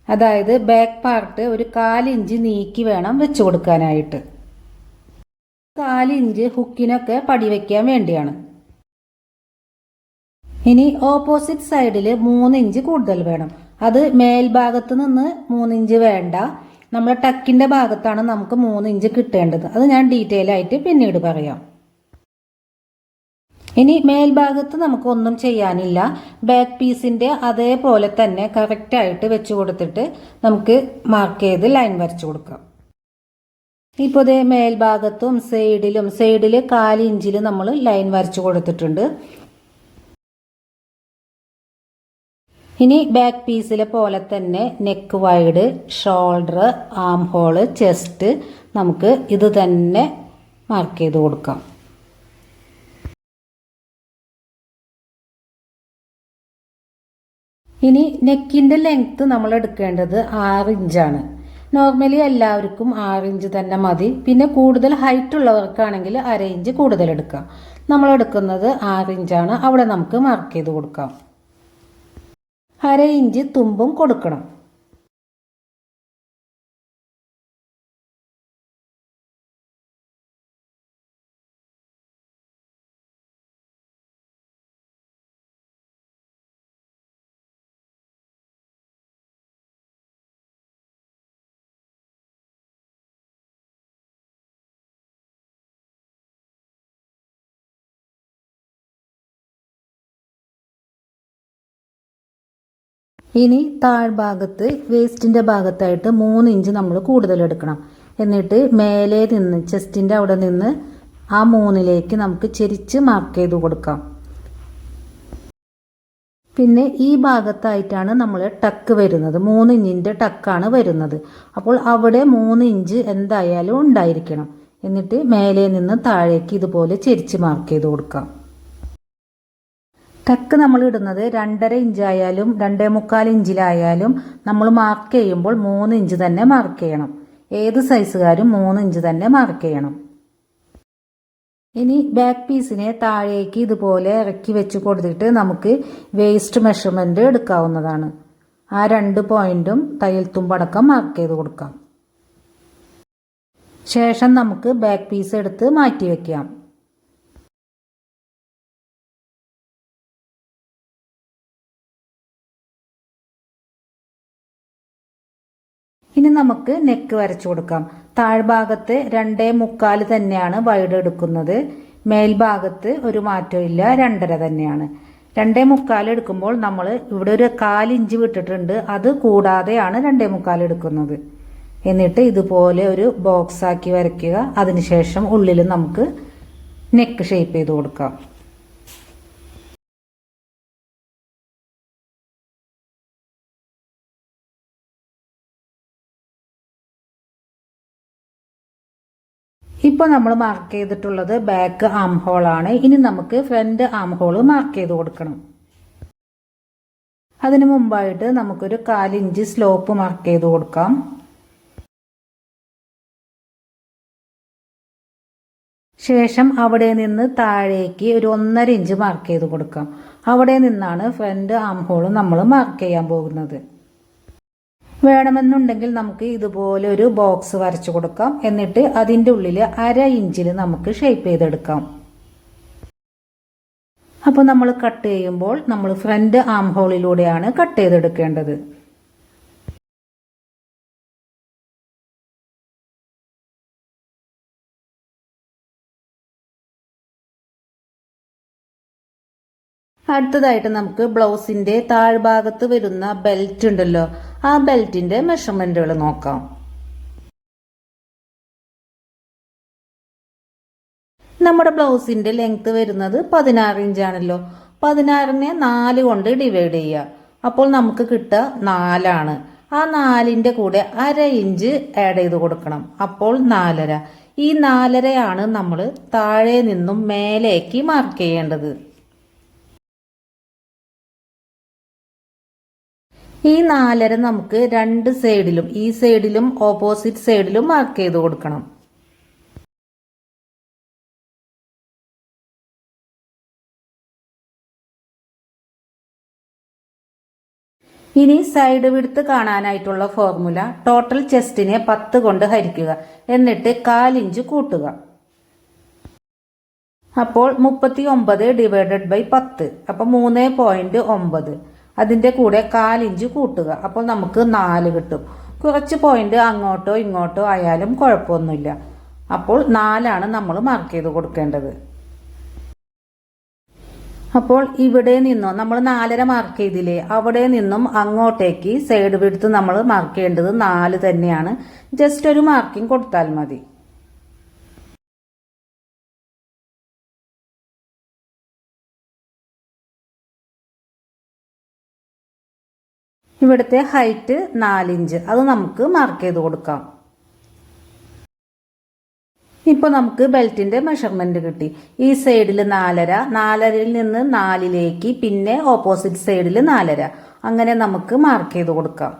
അതായത് ബാക്ക് പാർട്ട് ഒരു 1/4 ഇഞ്ച് നീക്കി വേണം വെച്ച് കൊടുക്കാനായിട്ട്. 1/4 ഇഞ്ച് ഹുക്കിനൊക്കെ പടി വയ്ക്കാൻ വേണ്ടിയാണ്. ഇനി ഓപ്പോസിറ്റ് സൈഡിൽ 3 ഇഞ്ച് കൂടുതൽ വേണം. അത് മേൽഭാഗത്ത് നിന്ന് 3 ഇഞ്ച് വേണ്ട, നമ്മൾ ടക്കിൻ്റെ ഭാഗത്താണ് നമുക്ക് 3 ഇഞ്ച് കിട്ടേണ്ടത്. അത് ഞാൻ ഡീറ്റെയിൽ ആയിട്ട് പിന്നീട് പറയാം. ഇനി മേൽഭാഗത്ത് നമുക്കൊന്നും ചെയ്യാനില്ല. ബാക്ക് പീസിൻ്റെ അതേപോലെ തന്നെ കറക്റ്റായിട്ട് വെച്ച് കൊടുത്തിട്ട് നമുക്ക് മാർക്ക് ചെയ്ത് ലൈൻ വരച്ചു കൊടുക്കാം. ഇപ്പോൾ ഇതേ മേൽഭാഗത്തും സൈഡിൽ 1/4 ഇഞ്ചിൽ നമ്മൾ ലൈൻ വരച്ചു കൊടുത്തിട്ടുണ്ട്. ഇനി ബാക്ക് പീസിലെ പോലെ തന്നെ നെക്ക് വൈഡ്, ഷോൾഡർ, ആം ഹോള്, ചെസ്റ്റ് നമുക്ക് ഇത് തന്നെ മാർക്ക് ചെയ്ത് കൊടുക്കാം. ഇനി നെക്കിൻ്റെ ലെങ്ത്ത് നമ്മൾ എടുക്കേണ്ടത് 6 ഇഞ്ചാണ്. നോർമലി എല്ലാവർക്കും 6 ഇഞ്ച് തന്നെ മതി. പിന്നെ കൂടുതൽ ഹൈറ്റ് ഉള്ളവർക്കാണെങ്കിൽ 1/2 ഇഞ്ച് കൂടുതൽ എടുക്കാം. നമ്മൾ എടുക്കുന്നത് 6 ഇഞ്ചാണ്. അവിടെ നമുക്ക് മാർക്ക് ചെയ്ത് കൊടുക്കാം. 1/2 ഇഞ്ച് തുമ്പും കൊടുക്കണം. ഇനി താഴ്ഭാഗത്ത് വേസ്റ്റിൻ്റെ ഭാഗത്തായിട്ട് 3 ഇഞ്ച് നമ്മൾ കൂടുതൽ എടുക്കണം. എന്നിട്ട് മേലെ നിന്ന് ചെസ്റ്റിൻ്റെ അവിടെ നിന്ന് ആ 3ലേക്ക് നമുക്ക് ചെരിച്ച് മാർക്ക് ചെയ്ത് കൊടുക്കാം. പിന്നെ ഈ ഭാഗത്തായിട്ടാണ് നമ്മൾ ടക്ക് വരുന്നത്. 3 ഇഞ്ചിൻ്റെ ടക്കാണ് വരുന്നത്. അപ്പോൾ അവിടെ 3 ഇഞ്ച് എന്തായാലും ഉണ്ടായിരിക്കണം. എന്നിട്ട് മേലെ നിന്ന് താഴേക്ക് ഇതുപോലെ ചെരിച്ച് മാർക്ക് ചെയ്ത് കൊടുക്കാം. ടക്ക് നമ്മൾ ഇടുന്നത് 2.5 ഇഞ്ചായാലും 2.25 ഇഞ്ചിലായാലും നമ്മൾ മാർക്ക് ചെയ്യുമ്പോൾ 3 ഇഞ്ച് തന്നെ മാർക്ക് ചെയ്യണം. ഏത് സൈസുകാരും 3 ഇഞ്ച് തന്നെ മാർക്ക് ചെയ്യണം. ഇനി ബാക്ക് പീസിനെ താഴേക്ക് ഇതുപോലെ ഇറക്കി വെച്ച് കൊടുത്തിട്ട് നമുക്ക് വേസ്റ്റ് മെഷർമെൻറ്റ് എടുക്കാവുന്നതാണ്. ആ 2 പോയിന്റും തയ്യൽ തുമ്പടക്കം മാർക്ക് ചെയ്ത് കൊടുക്കാം. ശേഷം നമുക്ക് ബാക്ക് പീസ് എടുത്ത് മാറ്റി വയ്ക്കാം. ഇനി നമുക്ക് നെക്ക് വരച്ചു കൊടുക്കാം. താഴ്ഭാഗത്ത് 2.25 തന്നെയാണ് വൈഡ് എടുക്കുന്നത്. മേൽഭാഗത്ത് ഒരു മാറ്റവും ഇല്ല, 2.5 തന്നെയാണ്. 2.25 എടുക്കുമ്പോൾ നമ്മൾ ഇവിടെ ഒരു 1/4 ഇഞ്ച് വിട്ടിട്ടുണ്ട്. അത് കൂടാതെയാണ് 2.25 എടുക്കുന്നത്. എന്നിട്ട് ഇതുപോലെ ഒരു ബോക്സ് ആക്കി വരയ്ക്കുക. അതിനുശേഷം ഉള്ളിൽ നമുക്ക് നെക്ക് ഷേപ്പ് ചെയ്ത് കൊടുക്കാം. ഇപ്പോൾ നമ്മൾ മാർക്ക് ചെയ്തിട്ടുള്ളത് ബാക്ക് ആം ഹോളാണ്. ഇനി നമുക്ക് ഫ്രണ്ട് ആം ഹോള് മാർക്ക് ചെയ്ത് കൊടുക്കണം. അതിനു മുമ്പായിട്ട് നമുക്കൊരു 1/4 ഇഞ്ച് സ്ലോപ്പ് മാർക്ക് ചെയ്ത് കൊടുക്കാം. ശേഷം അവിടെ നിന്ന് താഴേക്ക് ഒരു 1.5 ഇഞ്ച് മാർക്ക് ചെയ്ത് കൊടുക്കാം. അവിടെ നിന്നാണ് ഫ്രണ്ട് ആം ഹോള് നമ്മൾ മാർക്ക് ചെയ്യാൻ പോകുന്നത്. വേണമെന്നുണ്ടെങ്കിൽ നമുക്ക് ഇതുപോലെ ഒരു ബോക്സ് വരച്ചു കൊടുക്കാം. എന്നിട്ട് അതിൻ്റെ ഉള്ളിൽ 1/2 ഇഞ്ചിൽ നമുക്ക് ഷേപ്പ് ചെയ്തെടുക്കാം. അപ്പോൾ നമ്മൾ കട്ട് ചെയ്യുമ്പോൾ നമ്മൾ ഫ്രണ്ട് ആം ഹോളിലൂടെയാണ് കട്ട് ചെയ്തെടുക്കേണ്ടത്. അടുത്തതായിട്ട് നമുക്ക് ബ്ലൗസിൻ്റെ താഴ്ഭാഗത്ത് വരുന്ന ബെൽറ്റ് ഉണ്ടല്ലോ, ആ ബെൽറ്റിൻ്റെ മെഷർമെൻറ്റുകൾ നോക്കാം. നമ്മുടെ ബ്ലൗസിൻ്റെ ലെങ്ത് വരുന്നത് 16 ഇഞ്ചാണല്ലോ. 16നെ 4 കൊണ്ട് ഡിവൈഡ് ചെയ്യുക. അപ്പോൾ നമുക്ക് കിട്ടുക 4ആണ്. ആ 4ൻ്റെ കൂടെ 1/2 ഇഞ്ച് ആഡ് ചെയ്ത് കൊടുക്കണം. അപ്പോൾ 4.5. ഈ 4.5 നമ്മൾ താഴെ നിന്നും മേലേക്ക് മാർക്ക് ചെയ്യേണ്ടത്. ഈ 4.5 നമുക്ക് 2 സൈഡിലും, ഈ സൈഡിലും ഓപ്പോസിറ്റ് സൈഡിലും മാർക്ക് ചെയ്ത് കൊടുക്കണം. ഇനി സൈഡ് വിഡ്ത്ത് കാണാനായിട്ടുള്ള ഫോർമുല ടോട്ടൽ ചെസ്റ്റിനെ 10 കൊണ്ട് ഹരിക്കുക. എന്നിട്ട് 1/4 ഇഞ്ച് കൂട്ടുക. അപ്പോൾ 39 ഡിവൈഡഡ് ബൈ 10. അപ്പോൾ 3.9. അതിൻ്റെ കൂടെ 1/4 ഇഞ്ച് കൂട്ടുക. അപ്പോൾ നമുക്ക് 4 കിട്ടും. കുറച്ച് പോയിന്റ് അങ്ങോട്ടോ ഇങ്ങോട്ടോ ആയാലും കുഴപ്പമൊന്നുമില്ല. അപ്പോൾ 4ആണ് നമ്മൾ മാർക്ക് ചെയ്ത് കൊടുക്കേണ്ടത്. അപ്പോൾ ഇവിടെ നിന്നോ നമ്മൾ 4.5 മാർക്ക് ചെയ്തില്ലേ, അവിടെ നിന്നും അങ്ങോട്ടേക്ക് സൈഡ് വിഡ്ത്ത് നമ്മൾ മാർക്ക് ചെയ്യേണ്ടത് 4 തന്നെയാണ്. ജസ്റ്റ് ഒരു മാർക്കിംഗ് കൊടുത്താൽ മതി. ഇവിടുത്തെ ഹൈറ്റ് 4 ഇഞ്ച്, അത് നമുക്ക് മാർക്ക് ചെയ്ത് കൊടുക്കാം. ഇപ്പോൾ നമുക്ക് ബെൽറ്റിന്റെ മെഷർമെന്റ് കിട്ടി. ഈ സൈഡിൽ 4.5, 4.5ൽ നിന്ന് 4ലേക്ക്, പിന്നെ ഓപ്പോസിറ്റ് സൈഡിൽ 4.5. അങ്ങനെ നമുക്ക് മാർക്ക് ചെയ്ത് കൊടുക്കാം.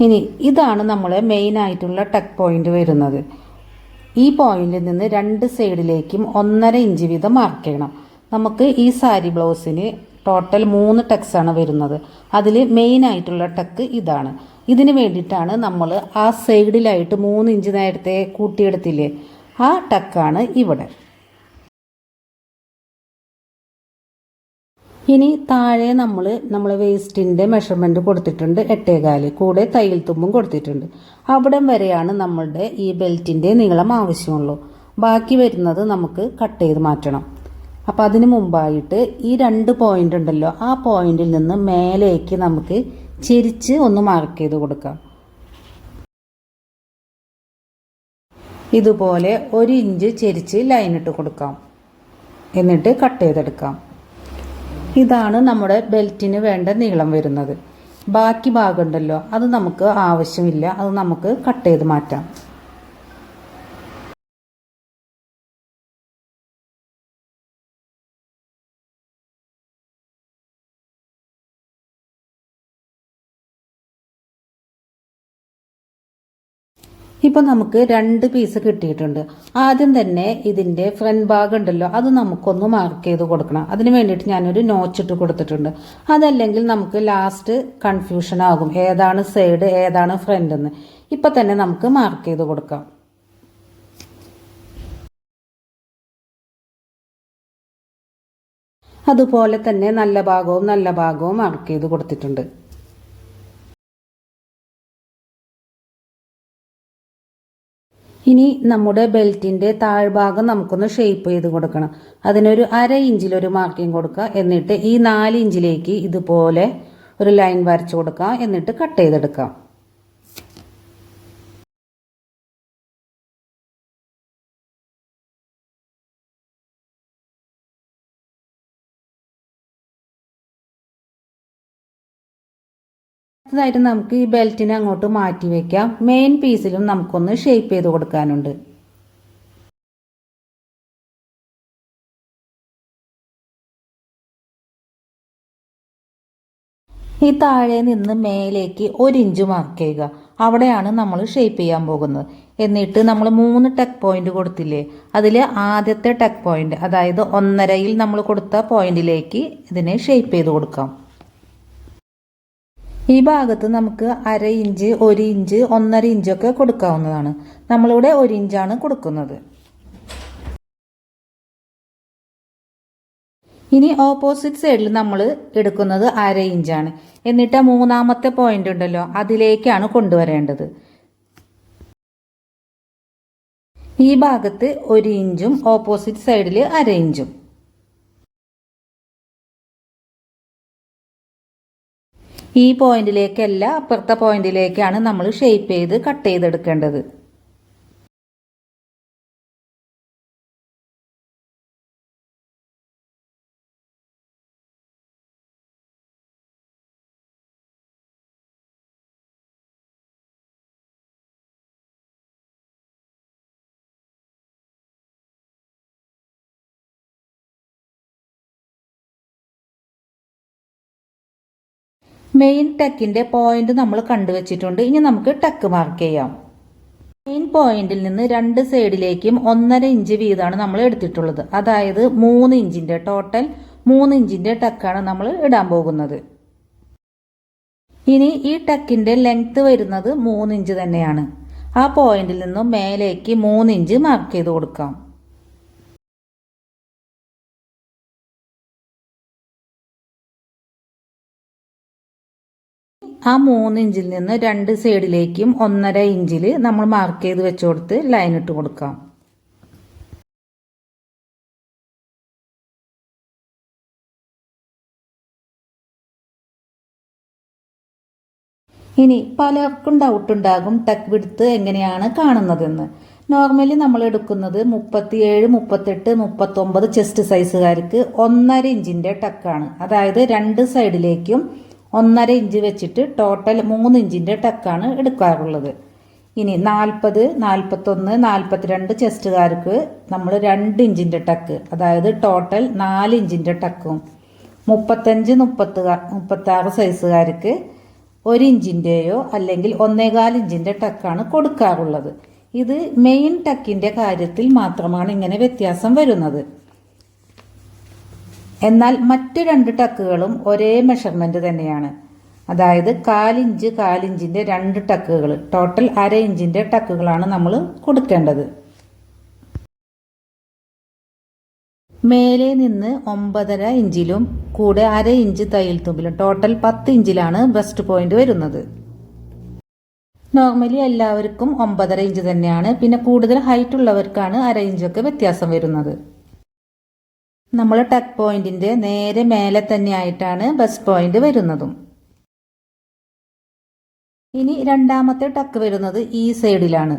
ഇനി ഇതാണ് നമ്മളെ മെയിൻ ആയിട്ടുള്ള ടക്ക് പോയിന്റ് വരുന്നത്. ഈ പോയിന്റിൽ നിന്ന് 2 സൈഡിലേക്കും 1.5 ഇഞ്ച് വീതം മാർക്ക് ചെയ്യണം. നമുക്ക് ഈ സാരി ബ്ലൗസിന് ടോട്ടൽ 3 ടക്സ് ആണ് വരുന്നത്. അതിൽ മെയിൻ ആയിട്ടുള്ള ടക്ക് ഇതാണ്. ഇതിന് വേണ്ടിയിട്ടാണ് നമ്മൾ ആ സൈഡിലായിട്ട് 3 ഇഞ്ച് നേരത്തെ കൂട്ടിയെടുത്തില്ലേ, ആ ടക്കാണ് ഇവിടെ. ഇനി താഴെ നമ്മളെ വേസ്റ്റിൻ്റെ മെഷർമെൻറ്റ് കൊടുത്തിട്ടുണ്ട് 8.25, കൂടെ തയ്യൽ തുമ്പും കൊടുത്തിട്ടുണ്ട്. അവിടം വരെയാണ് നമ്മളുടെ ഈ ബെൽറ്റിൻ്റെ നീളം ആവശ്യമുള്ളൂ. ബാക്കി വരുന്നത് നമുക്ക് കട്ട് ചെയ്ത് മാറ്റണം. അപ്പോൾ അതിന് മുമ്പായിട്ട് ഈ 2 പോയിൻ്റ് ഉണ്ടല്ലോ, ആ പോയിന്റിൽ നിന്ന് മേലേക്ക് നമുക്ക് ചെരിച്ച് ഒന്ന് മാർക്ക് ചെയ്ത് കൊടുക്കാം. ഇതുപോലെ 1 ഇഞ്ച് ചെരിച്ച് ലൈൻ ഇട്ട് കൊടുക്കാം. എന്നിട്ട് കട്ട് ചെയ്തെടുക്കാം. ഇതാണ് നമ്മുടെ ബെൽറ്റിന് വേണ്ട നീളം വരുന്നത്. ബാക്കി ഭാഗം ഉണ്ടല്ലോ, അത് നമുക്ക് ആവശ്യമില്ല, അത് നമുക്ക് കട്ട് ചെയ്ത് മാറ്റാം. ഇപ്പോൾ നമുക്ക് 2 പീസ് കിട്ടിയിട്ടുണ്ട്. ആദ്യം തന്നെ ഇതിൻ്റെ ഫ്രണ്ട് ഭാഗം ഉണ്ടല്ലോ, അത് നമുക്കൊന്ന് മാർക്ക് ചെയ്ത് കൊടുക്കണം. അതിന് വേണ്ടിയിട്ട് ഞാനൊരു നോച്ചിട്ട് കൊടുത്തിട്ടുണ്ട്. അതല്ലെങ്കിൽ നമുക്ക് ലാസ്റ്റ് കൺഫ്യൂഷൻ ആകും, ഏതാണ് സൈഡ് ഏതാണ് ഫ്രണ്ട് എന്ന്. ഇപ്പം തന്നെ നമുക്ക് മാർക്ക് ചെയ്ത് കൊടുക്കാം. അതുപോലെ തന്നെ നല്ല ഭാഗവും മാർക്ക് ചെയ്ത് കൊടുത്തിട്ടുണ്ട്. ഇനി നമ്മുടെ ബെൽറ്റിൻ്റെ താഴ്ഭാഗം നമുക്കൊന്ന് ഷേപ്പ് ചെയ്ത് കൊടുക്കണം. അതിനൊരു 1/2 ഇഞ്ചിലൊരു മാർക്കിംഗ് കൊടുക്കുക. എന്നിട്ട് ഈ 4 ഇഞ്ചിലേക്ക് ഇതുപോലെ ഒരു ലൈൻ വരച്ചു കൊടുക്കുക. എന്നിട്ട് കട്ട് ചെയ്തെടുക്കാം. അടുത്തതായിട്ട് നമുക്ക് ഈ ബെൽറ്റിനെ അങ്ങോട്ട് മാറ്റി വയ്ക്കാം. മെയിൻ പീസിലും നമുക്കൊന്ന് ഷേപ്പ് ചെയ്ത് കൊടുക്കാനുണ്ട്. ഈ താഴെ നിന്ന് മേലേക്ക് 1 ഇഞ്ച് മാർക്ക് ചെയ്യുക. അവിടെയാണ് നമ്മൾ ഷേപ്പ് ചെയ്യാൻ പോകുന്നത്. എന്നിട്ട് നമ്മൾ 3 ടക്ക് പോയിന്റ് കൊടുത്തില്ലേ, അതിൽ ആദ്യത്തെ ടക്ക് പോയിന്റ്, അതായത് 1.5-യിൽ നമ്മൾ കൊടുത്ത പോയിന്റിലേക്ക് ഇതിനെ ഷേപ്പ് ചെയ്ത് കൊടുക്കാം. ഈ ഭാഗത്ത് നമുക്ക് 1/2 ഇഞ്ച് 1 ഇഞ്ച് 1.5 ഇഞ്ചൊക്കെ കൊടുക്കാവുന്നതാണ്. നമ്മളിവിടെ 1 ഇഞ്ചാണ് കൊടുക്കുന്നത്. ഇനി ഓപ്പോസിറ്റ് സൈഡിൽ നമ്മൾ എടുക്കുന്നത് 1/2 ഇഞ്ചാണ്. എന്നിട്ട് 3-ാമത്തെ പോയിന്റ് ഉണ്ടല്ലോ, അതിലേക്കാണ് കൊണ്ടുവരേണ്ടത്. ഈ ഭാഗത്ത് 1 ഇഞ്ചും ഓപ്പോസിറ്റ് സൈഡിൽ 1/2 ഇഞ്ചും. ഈ പോയിന്റിലേക്കല്ല, അപ്പുറത്തെ പോയിന്റിലേക്കാണ് നമ്മൾ ഷേപ്പ് ചെയ്ത് കട്ട് ചെയ്തെടുക്കേണ്ടത്. മെയിൻ ടക്കിൻ്റെ പോയിന്റ് നമ്മൾ കണ്ടുവച്ചിട്ടുണ്ട്. ഇനി നമുക്ക് ടക്ക് മാർക്ക് ചെയ്യാം. മെയിൻ പോയിന്റിൽ നിന്ന് 2 സൈഡിലേക്കും 1.5 ഇഞ്ച് വീതമാണ് നമ്മൾ എടുത്തിട്ടുള്ളത്. അതായത് 3 ഇഞ്ചിൻ്റെ ടോട്ടൽ 3 ഇഞ്ചിൻ്റെ ടക്കാണ് നമ്മൾ ഇടാൻ പോകുന്നത്. ഇനി ഈ ടക്കിൻ്റെ ലെങ്ത് വരുന്നത് 3 ഇഞ്ച് തന്നെയാണ്. ആ പോയിന്റിൽ നിന്നും മേലേക്ക് 3 ഇഞ്ച് മാർക്ക് ചെയ്ത് കൊടുക്കാം. ആ 3 ഇഞ്ചിൽ നിന്ന് 2 സൈഡിലേക്കും 1.5 ഇഞ്ചിൽ നമ്മൾ മാർക്ക് ചെയ്ത് വെച്ച് കൊടുത്ത് ലൈൻ ഇട്ട് കൊടുക്കാം. ഇനി പലർക്കും ഡൗട്ട് ഉണ്ടാകും ടക്ക് വിഡ്ത്ത് എങ്ങനെയാണ് കാണുന്നതെന്ന്. നോർമലി നമ്മൾ എടുക്കുന്നത് 37, 38, 39 ചെസ്റ്റ് സൈസുകാർക്ക് 1.5 ഇഞ്ചിൻ്റെ ടക്കാണ്. അതായത് 2 സൈഡിലേക്കും 1.5 ഇഞ്ച് വെച്ചിട്ട് ടോട്ടൽ 3 ഇഞ്ചിൻ്റെ ടക്കാണ് എടുക്കാറുള്ളത്. ഇനി 40, 41, 42 ചെസ്റ്റുകാർക്ക് നമ്മൾ 2 ഇഞ്ചിൻ്റെ ടക്ക്, അതായത് ടോട്ടൽ 4 ഇഞ്ചിൻ്റെ ടക്കും. 35, 36 സൈസുകാർക്ക് 1 ഇഞ്ചിൻ്റെയോ അല്ലെങ്കിൽ 1.25 ഇഞ്ചിൻ്റെ ടക്കാണ് കൊടുക്കാറുള്ളത്. ഇത് മെയിൻ ടക്കിൻ്റെ കാര്യത്തിൽ മാത്രമാണ് ഇങ്ങനെ വ്യത്യാസം വരുന്നത്. എന്നാൽ മറ്റ് 2 ടക്കുകളും ഒരേ മെഷർമെൻറ്റ് തന്നെയാണ്. അതായത് 1/4 ഇഞ്ച് 1/4 ഇഞ്ചിൻ്റെ 2 ടക്കുകൾ, ടോട്ടൽ 1/2 ഇഞ്ചിൻ്റെ ടക്കുകളാണ് നമ്മൾ കൊടുക്കേണ്ടത്. മേലെ നിന്ന് 9.5 ഇഞ്ചിലും കൂടെ 1/2 ഇഞ്ച് തയ്യൽ തുമ്പിലും ടോട്ടൽ 10 ഇഞ്ചിലാണ് ബ്രസ്റ്റ് പോയിന്റ് വരുന്നത്. നോർമലി എല്ലാവർക്കും 9.5 ഇഞ്ച് തന്നെയാണ്. പിന്നെ കൂടുതൽ ഹൈറ്റ് ഉള്ളവർക്കാണ് 1/2 ഇഞ്ചൊക്കെ വ്യത്യാസം വരുന്നത്. നമ്മൾ ടക്ക് പോയിന്റിന്റെ നേരെ മേലെ തന്നെ ആയിട്ടാണ് ബസ്റ്റ് പോയിന്റ് വരുന്നതും. ഇനി രണ്ടാമത്തെ ടക്ക് വരുന്നത് ഈ സൈഡിലാണ്.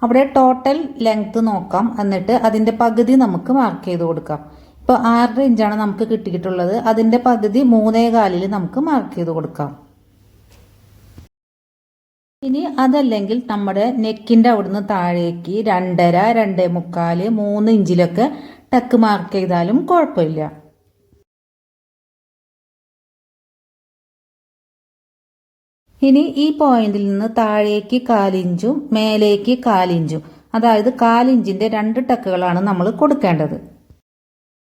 അവിടെ ടോട്ടൽ ലെങ്ത് നോക്കാം, എന്നിട്ട് അതിന്റെ പകുതി നമുക്ക് മാർക്ക് ചെയ്ത് കൊടുക്കാം. ഇപ്പോൾ 6.5 ഇഞ്ചാണ് നമുക്ക് കിട്ടിയിട്ടുള്ളത്. അതിന്റെ പകുതി 3.25 നമുക്ക് മാർക്ക് ചെയ്ത് കൊടുക്കാം. ഇനി അതല്ലെങ്കിൽ നമ്മുടെ നെക്കിന്റെ അവിടുന്ന് താഴേക്ക് 2.5, 2.25, 3 ഇഞ്ചിലൊക്കെ ടക്ക് മാർക്ക് ചെയ്താലും കുഴപ്പമില്ല. ഇനി ഈ പോയിന്റിൽ നിന്ന് താഴേക്ക് 1/4 ഇഞ്ചും മേലേക്ക് 1/4 ഇഞ്ചും, അതായത് 1/4 ഇഞ്ചിന്റെ 2 ടക്കുകളാണ് നമ്മൾ കൊടുക്കേണ്ടത്.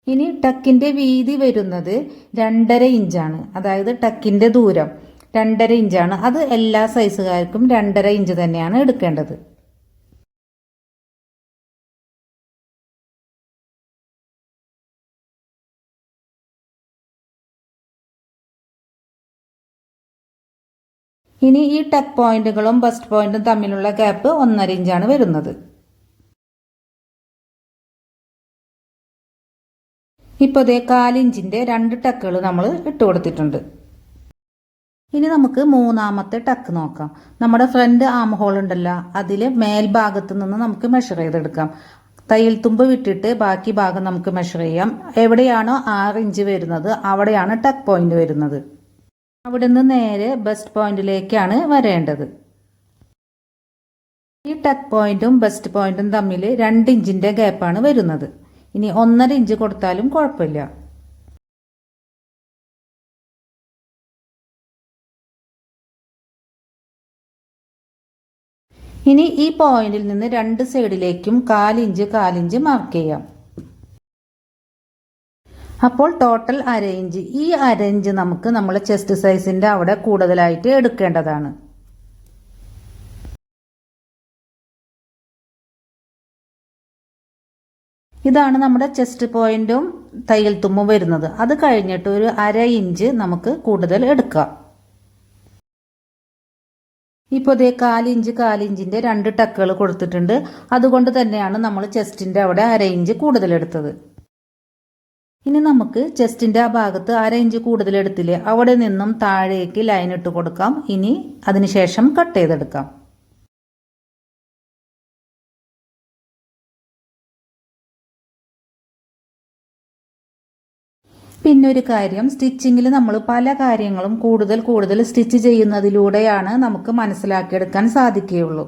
ഇനി ടക്കിന്റെ വീതി വരുന്നത് 2.5 ഇഞ്ചാണ്. അതായത് ടക്കിന്റെ ദൂരം 2.5 ഇഞ്ചാണ്. അത് എല്ലാ സൈസുകാർക്കും 2.5 ഇഞ്ച് തന്നെയാണ് എടുക്കേണ്ടത്. ഇനി ഈ ടക്ക് പോയിന്റുകളും ബസ്റ്റ് പോയിന്റും തമ്മിലുള്ള ഗ്യാപ്പ് 1.5 ഇഞ്ചാണ് വരുന്നത്. ഇപ്പോൾ ദേ 1/4 ഇഞ്ചിന്റെ 2 ടക്കുകൾ നമ്മൾ ഇട്ട് കൊടുത്തിട്ടുണ്ട്. ഇനി നമുക്ക് മൂന്നാമത്തെ ടക്ക് നോക്കാം. നമ്മുടെ ഫ്രണ്ട് ആം ഹോൾ ഉണ്ടല്ലോ, അതിൽ മേൽഭാഗത്ത് നിന്ന് നമുക്ക് മെഷർ ചെയ്തെടുക്കാം. തയ്യൽ തുമ്പ് വിട്ടിട്ട് ബാക്കി ഭാഗം നമുക്ക് മെഷർ ചെയ്യാം. എവിടെയാണോ 6 ഇഞ്ച് വരുന്നത് അവിടെയാണ് ടക്ക് പോയിന്റ് വരുന്നത്. അവിടെ നിന്ന് നേരെ ബസ്റ്റ് പോയിന്റിലേക്കാണ് വരേണ്ടത്. ഈ ടക്ക് പോയിന്റും ബസ്റ്റ് പോയിന്റും തമ്മിൽ 2 ഇഞ്ചിന്റെ ഗ്യാപ്പാണ് വരുന്നത്. ഇനി 1.5 ഇഞ്ച് കൊടുത്താലും കുഴപ്പമില്ല. ഇനി ഈ പോയിന്റിൽ നിന്ന് 2 സൈഡിലേക്കും 1/4 ഇഞ്ച് 1/4 ഇഞ്ച് മാർക്ക് ചെയ്യാം. അപ്പോൾ ടോട്ടൽ 1/2 ഇഞ്ച്. ഈ 1/2 ഇഞ്ച് നമുക്ക് നമ്മളെ ചെസ്റ്റ് സൈസിന്റെ അവിടെ കൂടുതലായിട്ട് എടുക്കേണ്ടതാണ്. ഇതാണ് നമ്മുടെ ചെസ്റ്റ് പോയിന്റും തയ്യൽ തുമ്പും വരുന്നത്. അത് കഴിഞ്ഞിട്ട് ഒരു 1/2 ഇഞ്ച് നമുക്ക് കൂടുതൽ എടുക്കാം. ഇപ്പോൾ ദേ 1/4 ഇഞ്ച് 1/4 ഇഞ്ചിന്റെ 2 ടക്കുകൾ കൊടുത്തിട്ടുണ്ട്. അതുകൊണ്ട് തന്നെയാണ് നമ്മൾ ചെസ്റ്റിന്റെ അവിടെ 1/2 ഇഞ്ച് കൂടുതൽ എടുത്തത്. ഇനി നമുക്ക് ചെസ്റ്റിന്റെ ആ ഭാഗത്ത് 1/2 ഇഞ്ച് കൂടുതൽ എടുത്തില്ലേ, അവിടെ നിന്നും താഴേക്ക് ലൈൻ ഇട്ട് കൊടുക്കാം. ഇനി അതിനുശേഷം കട്ട് ചെയ്തെടുക്കാം. പിന്നെ ഒരു കാര്യം, സ്റ്റിച്ചിങ്ങിൽ നമ്മൾ പല കാര്യങ്ങളും കൂടുതൽ സ്റ്റിച്ച് ചെയ്യുന്നതിലൂടെയാണ് നമുക്ക് മനസ്സിലാക്കിയെടുക്കാൻ സാധിക്കുകയുള്ളൂ.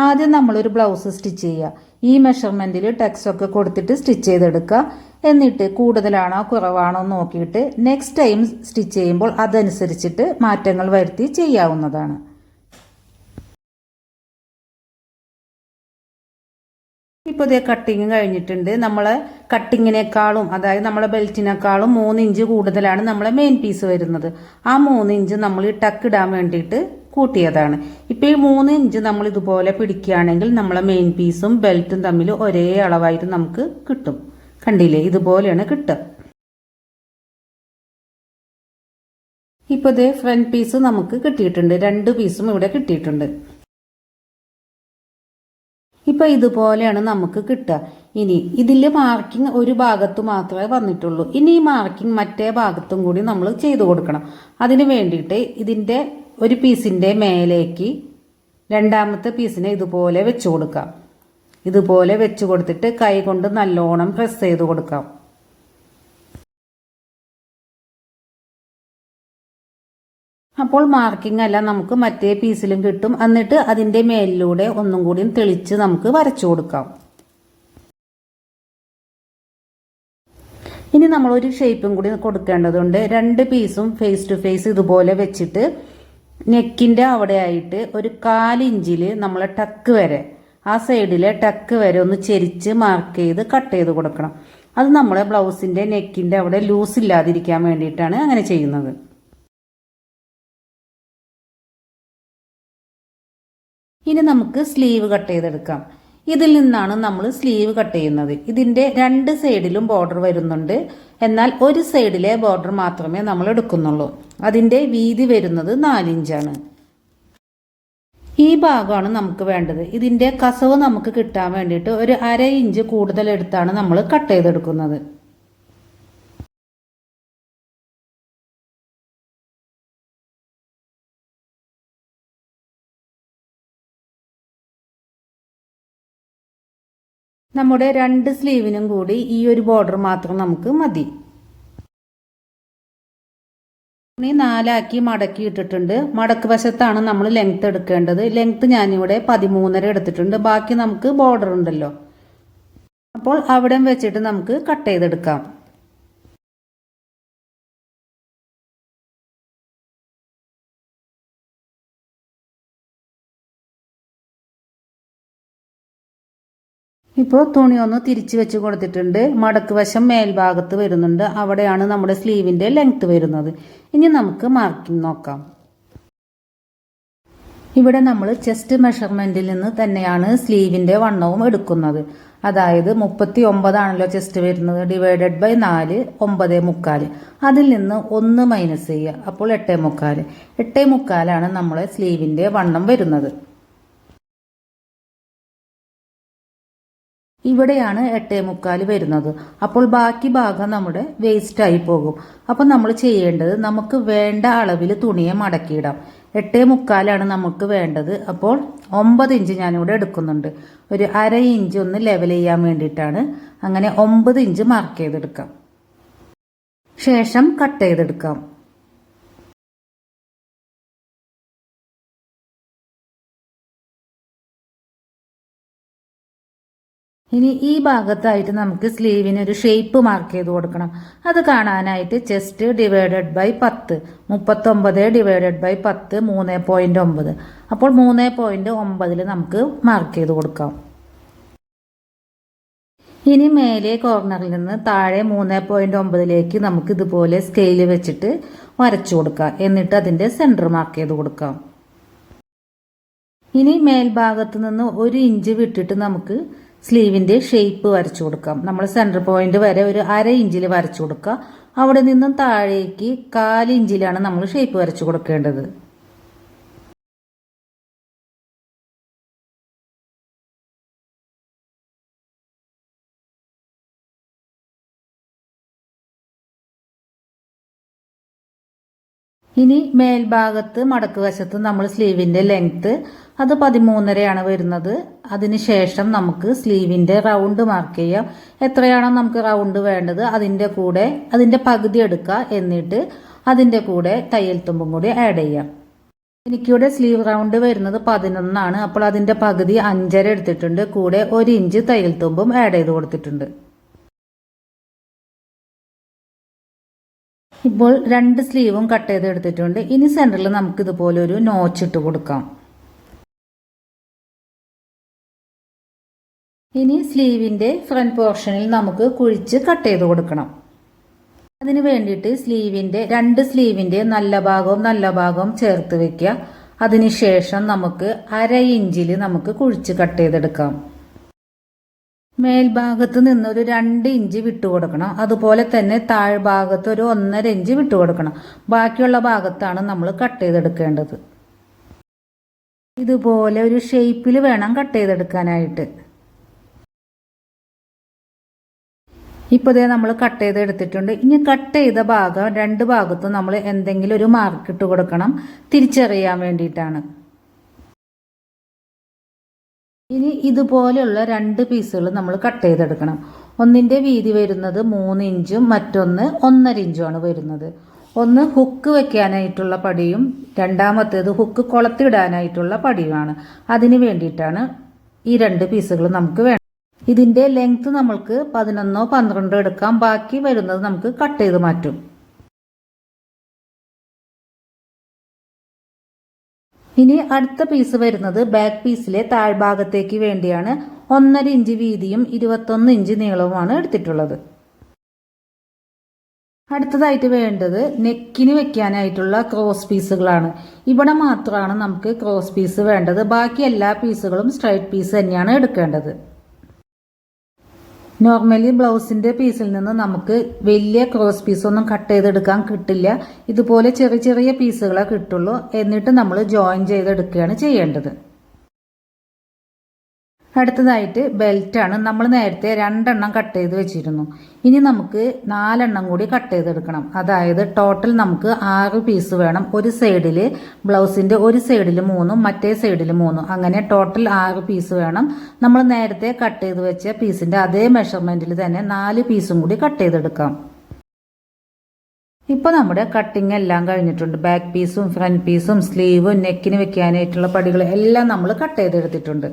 ആദ്യം നമ്മളൊരു ബ്ലൗസ് സ്റ്റിച്ച് ചെയ്യുക. ഈ മെഷർമെന്റിൽ ടെക്സ്റ്റ് ഒക്കെ കൊടുത്തിട്ട് സ്റ്റിച്ച് ചെയ്തെടുക്കുക. എന്നിട്ട് കൂടുതലാണോ കുറവാണോ നോക്കിയിട്ട് നെക്സ്റ്റ് ടൈം സ്റ്റിച്ച് ചെയ്യുമ്പോൾ അതനുസരിച്ചിട്ട് മാറ്റങ്ങൾ വരുത്തി ചെയ്യാവുന്നതാണ്. ഇപ്പോൾ ഇതേ കട്ടിങ് കഴിഞ്ഞിട്ടുണ്ട്. നമ്മളെ കട്ടിങ്ങിനേക്കാളും, അതായത് നമ്മളെ ബെൽറ്റിനേക്കാളും 3 ഇഞ്ച് കൂടുതലാണ് നമ്മളെ മെയിൻ പീസ് വരുന്നത്. ആ 3 ഇഞ്ച് നമ്മൾ ഈ ടക്ക് ഇടാൻ വേണ്ടിയിട്ട് കൂട്ടിയതാണ്. ഇപ്പോൾ ഈ 3 ഇഞ്ച് നമ്മൾ ഇതുപോലെ പിടിക്കുകയാണെങ്കിൽ നമ്മളെ മെയിൻ പീസും ബെൽറ്റും തമ്മിൽ ഒരേ അളവായിട്ട് നമുക്ക് കിട്ടും. കണ്ടില്ലേ, ഇതുപോലെയാണ് കിട്ടുക. ഇപ്പോൾ ഇതേ ഫ്രണ്ട് പീസ് നമുക്ക് കിട്ടിയിട്ടുണ്ട്. 2 പീസും ഇവിടെ കിട്ടിയിട്ടുണ്ട്. ഇപ്പോൾ ഇതുപോലെയാണ് നമുക്ക് കിട്ടുക. ഇനി ഇതിൽ മാർക്കിംഗ് ഒരു ഭാഗത്ത് മാത്രമേ വന്നിട്ടുള്ളൂ. ഇനി ഈ മാർക്കിംഗ് മറ്റേ ഭാഗത്തും കൂടി നമ്മൾ ചെയ്തു കൊടുക്കണം. അതിന് വേണ്ടിയിട്ട് ഇതിൻ്റെ ഒരു പീസിൻ്റെ മേലേക്ക് രണ്ടാമത്തെ പീസിനെ ഇതുപോലെ വെച്ച് കൊടുക്കാം. ഇതുപോലെ വെച്ച് കൊടുത്തിട്ട് കൈ കൊണ്ട് നല്ലോണം പ്രസ് ചെയ്ത് കൊടുക്കാം. അപ്പോൾ മാർക്കിംഗ് എല്ലാം നമുക്ക് മറ്റേ പീസിലും കിട്ടും. എന്നിട്ട് അതിൻ്റെ മേലിലൂടെ ഒന്നും കൂടി തെളിച്ച് നമുക്ക് വരച്ചു കൊടുക്കാം. ഇനി നമ്മളൊരു ഷേപ്പും കൂടി കൊടുക്കേണ്ടതുണ്ട്. 2 പീസും ഫേസ് ടു ഫേസ് ഇതുപോലെ വെച്ചിട്ട് നെക്കിൻ്റെ അവിടെ ആയിട്ട് ഒരു 1/4 ഇഞ്ചിൽ നമ്മളെ ടക്ക് വരെ, ആ സൈഡിലെ ടക്ക് വരെ ഒന്ന് ചെരിച്ച് മാർക്ക് ചെയ്ത് കട്ട് ചെയ്ത് കൊടുക്കണം. അത് നമ്മളെ ബ്ലൗസിൻ്റെ നെക്കിൻ്റെ അവിടെ ലൂസ് ഇല്ലാതിരിക്കാൻ വേണ്ടിയിട്ടാണ് അങ്ങനെ ചെയ്യുന്നത്. ഇനി നമുക്ക് സ്ലീവ് കട്ട് ചെയ്തെടുക്കാം. ഇതിൽ നിന്നാണ് നമ്മൾ സ്ലീവ് കട്ട് ചെയ്യുന്നത്. ഇതിൻ്റെ രണ്ട് സൈഡിലും ബോർഡർ വരുന്നുണ്ട്. എന്നാൽ ഒരു സൈഡിലെ ബോർഡർ മാത്രമേ നമ്മൾ എടുക്കുന്നുള്ളൂ. അതിൻ്റെ വീതി വരുന്നത് 4 ഇഞ്ചാണ്. ഈ ഭാഗമാണ് നമുക്ക് വേണ്ടത്. ഇതിൻ്റെ കസവ് നമുക്ക് കിട്ടാൻ വേണ്ടിയിട്ട് ഒരു 1/2 ഇഞ്ച് കൂടുതൽ എടുത്താണ് നമ്മൾ കട്ട് ചെയ്തെടുക്കുന്നത്. നമ്മുടെ രണ്ട് സ്ലീവിനും കൂടി ഈ ഒരു ബോർഡർ മാത്രം നമുക്ക് മതി. തുണി 4 മടക്കി ഇട്ടിട്ടുണ്ട്. മടക്ക് വശത്താണ് നമ്മൾ ലെങ്ത് എടുക്കേണ്ടത്. ലെങ്ത് ഞാനിവിടെ 13.5 എടുത്തിട്ടുണ്ട്. ബാക്കി നമുക്ക് ബോർഡർ ഉണ്ടല്ലോ, അപ്പോൾ അവിടെ വെച്ചിട്ട് നമുക്ക് കട്ട് ചെയ്തെടുക്കാം. ഇപ്പോൾ തുണി ഒന്ന് തിരിച്ചു വെച്ച് കൊടുത്തിട്ടുണ്ട്. മടക്ക് വശം മേൽഭാഗത്ത് വരുന്നുണ്ട്. അവിടെയാണ് നമ്മുടെ സ്ലീവിൻ്റെ ലെങ്ത് വരുന്നത്. ഇനി നമുക്ക് മാർക്കിംഗ് നോക്കാം. ഇവിടെ നമ്മൾ ചെസ്റ്റ് മെഷർമെൻറ്റിൽ നിന്ന് തന്നെയാണ് സ്ലീവിൻ്റെ വണ്ണവും എടുക്കുന്നത്. അതായത് 39 ആണല്ലോ ചെസ്റ്റ് വരുന്നത്, ഡിവൈഡഡ് ബൈ 4 9.25. അതിൽ നിന്ന് 1 മൈനസ് ചെയ്യുക, അപ്പോൾ 8.25. 8.25 നമ്മളെ സ്ലീവിൻ്റെ വണ്ണം വരുന്നത്. ഇവിടെയാണ് 8.25 വരുന്നത്. അപ്പോൾ ബാക്കി ഭാഗം നമ്മുടെ വേസ്റ്റ് ആയി പോകും. അപ്പോൾ നമ്മൾ ചെയ്യേണ്ടത്, നമുക്ക് വേണ്ട അളവിൽ തുണിയെ മടക്കിയിടാം. 8.25 നമുക്ക് വേണ്ടത്. അപ്പോൾ 9 ഇഞ്ച് ഞാനിവിടെ എടുക്കുന്നുണ്ട്. ഒരു 1/2 ഇഞ്ച് ഒന്ന് ലെവൽ ചെയ്യാൻ വേണ്ടിയിട്ടാണ്. അങ്ങനെ 9 ഇഞ്ച് മാർക്ക് ചെയ്തെടുക്കാം. ശേഷം കട്ട് ചെയ്തെടുക്കാം. ഇനി ഈ ഭാഗത്തായിട്ട് നമുക്ക് സ്ലീവിന് ഒരു ഷേപ്പ് മാർക്ക് ചെയ്ത് കൊടുക്കണം. അത് കാണാനായിട്ട് chest divided by 10, 39 divided by 10 3.9. അപ്പോൾ 3.9 നമുക്ക് മാർക്ക് ചെയ്ത് കൊടുക്കാം. ഇനി മേലെ കോർണറിൽ നിന്ന് താഴെ 3.9 നമുക്ക് ഇതുപോലെ സ്കെയിൽ വെച്ചിട്ട് വരച്ചു കൊടുക്കാം. എന്നിട്ട് അതിൻ്റെ സെൻറ്റർ മാർക്ക് ചെയ്ത് കൊടുക്കാം. ഇനി മേൽഭാഗത്ത് നിന്ന് 1 ഇഞ്ച് വിട്ടിട്ട് നമുക്ക് സ്ലീവിൻ്റെ ഷേപ്പ് വരച്ചു കൊടുക്കാം. നമ്മൾ സെൻറ്റർ പോയിന്റ് വരെ ഒരു 1/2 ഇഞ്ചിൽ വരച്ചു കൊടുക്കുക. അവിടെ നിന്നും താഴേക്ക് 1/4 ഇഞ്ചിലാണ് നമ്മൾ ഷേപ്പ് വരച്ചു കൊടുക്കേണ്ടത്. ഇനി മേൽഭാഗത്ത് മടക്ക് വശത്ത് നമ്മൾ സ്ലീവിൻ്റെ ലെങ്ത്ത് അത് 13.5 വരുന്നത്. അതിനുശേഷം നമുക്ക് സ്ലീവിൻ്റെ റൗണ്ട് മാർക്ക് ചെയ്യാം. എത്രയാണോ നമുക്ക് റൗണ്ട് വേണ്ടത് അതിൻ്റെ പകുതി എടുക്കുക. എന്നിട്ട് അതിൻ്റെ കൂടെ തയ്യൽ തുമ്പും കൂടി ആഡ് ചെയ്യാം. എനിക്കിവിടെ സ്ലീവ് റൗണ്ട് വരുന്നത് 11 അപ്പോൾ അതിൻ്റെ പകുതി 5.5 എടുത്തിട്ടുണ്ട്. കൂടെ 1 ഇഞ്ച് തയ്യൽ തുമ്പും ആഡ് ചെയ്ത് കൊടുത്തിട്ടുണ്ട്. ഇപ്പോൾ 2 സ്ലീവും കട്ട് ചെയ്ത് എടുത്തിട്ടുണ്ട്. ഇനി സെൻറ്ററിൽ നമുക്ക് ഇതുപോലെ ഒരു നോച്ച് ഇട്ട് കൊടുക്കാം. ഇനി സ്ലീവിൻ്റെ ഫ്രണ്ട് പോർഷനിൽ നമുക്ക് കുഴിച്ച് കട്ട് ചെയ്ത് കൊടുക്കണം. അതിന് വേണ്ടിയിട്ട് സ്ലീവിൻ്റെ 2 സ്ലീവിൻ്റെ നല്ല ഭാഗവും ചേർത്ത് വെക്കുക. അതിനുശേഷം നമുക്ക് 1/2 ഇഞ്ചിൽ നമുക്ക് കുഴിച്ച് കട്ട് ചെയ്തെടുക്കാം. മേൽഭാഗത്ത് നിന്ന് ഒരു 2 ഇഞ്ച് വിട്ടുകൊടുക്കണം. അതുപോലെ തന്നെ താഴ്ഭാഗത്ത് ഒരു 1.5 ഇഞ്ച് വിട്ടുകൊടുക്കണം. ബാക്കിയുള്ള ഭാഗത്താണ് നമ്മൾ കട്ട് ചെയ്തെടുക്കേണ്ടത്. ഇതുപോലെ ഒരു ഷേപ്പിൽ വേണം കട്ട് ചെയ്തെടുക്കാനായിട്ട്. ഇപ്പോൾ നമ്മൾ കട്ട് ചെയ്തെടുത്തിട്ടുണ്ട്. ഇനി കട്ട് ചെയ്ത ഭാഗം 2 ഭാഗത്തും നമ്മൾ എന്തെങ്കിലും ഒരു മാർക്ക് ഇട്ട് കൊടുക്കണം, തിരിച്ചറിയാൻ വേണ്ടിയിട്ടാണ്. ഇനി ഇതുപോലെയുള്ള 2 പീസുകൾ നമ്മൾ കട്ട് ചെയ്തെടുക്കണം. ഒന്നിൻ്റെ വീതി വരുന്നത് 3 ഇഞ്ചും മറ്റൊന്ന് 1.5 ഇഞ്ചുമാണ് വരുന്നത്. ഒന്ന് ഹുക്ക് വെക്കാനായിട്ടുള്ള പടിയും രണ്ടാമത്തേത് ഹുക്ക് കൊളത്തിടാനായിട്ടുള്ള പടിയുമാണ്. അതിന് വേണ്ടിയിട്ടാണ് ഈ 2 പീസുകൾ നമുക്ക് വേണം. ഇതിൻ്റെ ലെങ്ത് നമ്മൾക്ക് 11 12 എടുക്കാം. ബാക്കി വരുന്നത് നമുക്ക് കട്ട് ചെയ്ത് മാറ്റും. ഇനി അടുത്ത പീസ് വരുന്നത് ബാക്ക് പീസിലെ താഴ്ഭാഗത്തേക്ക് വേണ്ടിയാണ്. 1.5 ഇഞ്ച് വീതിയും 21 ഇഞ്ച് നീളവുമാണ് എടുത്തിട്ടുള്ളത്. അടുത്തതായിട്ട് വേണ്ടത് നെക്കിന് വെക്കാനായിട്ടുള്ള ക്രോസ് പീസുകളാണ്. ഇവിടെ മാത്രമാണ് നമുക്ക് ക്രോസ് പീസ് വേണ്ടത്. ബാക്കി എല്ലാ പീസുകളും സ്ട്രൈറ്റ് പീസ് തന്നെയാണ് എടുക്കേണ്ടത്. നോർമലി ബ്ലൗസിന്റെ പീസിൽ നിന്ന് നമുക്ക് വലിയ ക്രോസ് പീസൊന്നും കട്ട് ചെയ്തെടുക്കാൻ കിട്ടില്ല. ഇതുപോലെ ചെറിയ ചെറിയ പീസുകളെ കിട്ടുള്ളൂ. എന്നിട്ട് നമ്മൾ ജോയിൻ ചെയ്തെടുക്കുകയാണ് ചെയ്യേണ്ടത്. അടുത്തതായിട്ട് ബെൽറ്റ് ആണ്. നമ്മൾ നേരത്തെ 2 എണ്ണം കട്ട് ചെയ്ത് വെച്ചിരുന്നു. ഇനി നമുക്ക് 4 എണ്ണം കൂടി കട്ട് ചെയ്തെടുക്കണം. അതായത് ടോട്ടൽ നമുക്ക് 6 പീസ് വേണം. ഒരു സൈഡിൽ ബ്ലൗസിന്റെ ഒരു സൈഡിൽ 3 മറ്റേ സൈഡിൽ 3, അങ്ങനെ ടോട്ടൽ 6 പീസ് വേണം. നമ്മൾ നേരത്തെ കട്ട് ചെയ്ത് വെച്ച പീസിന്റെ അതേ മെഷർമെന്റിൽ തന്നെ 4 പീസും കൂടി കട്ട് ചെയ്തെടുക്കാം. ഇപ്പൊ നമ്മുടെ കട്ടിങ് എല്ലാം കഴിഞ്ഞിട്ടുണ്ട്. ബാക്ക് പീസും ഫ്രണ്ട് പീസും സ്ലീവും നെക്കിന് വെക്കാനായിട്ടുള്ള പടികൾ എല്ലാം നമ്മൾ കട്ട് ചെയ്തെടുത്തിട്ടുണ്ട്.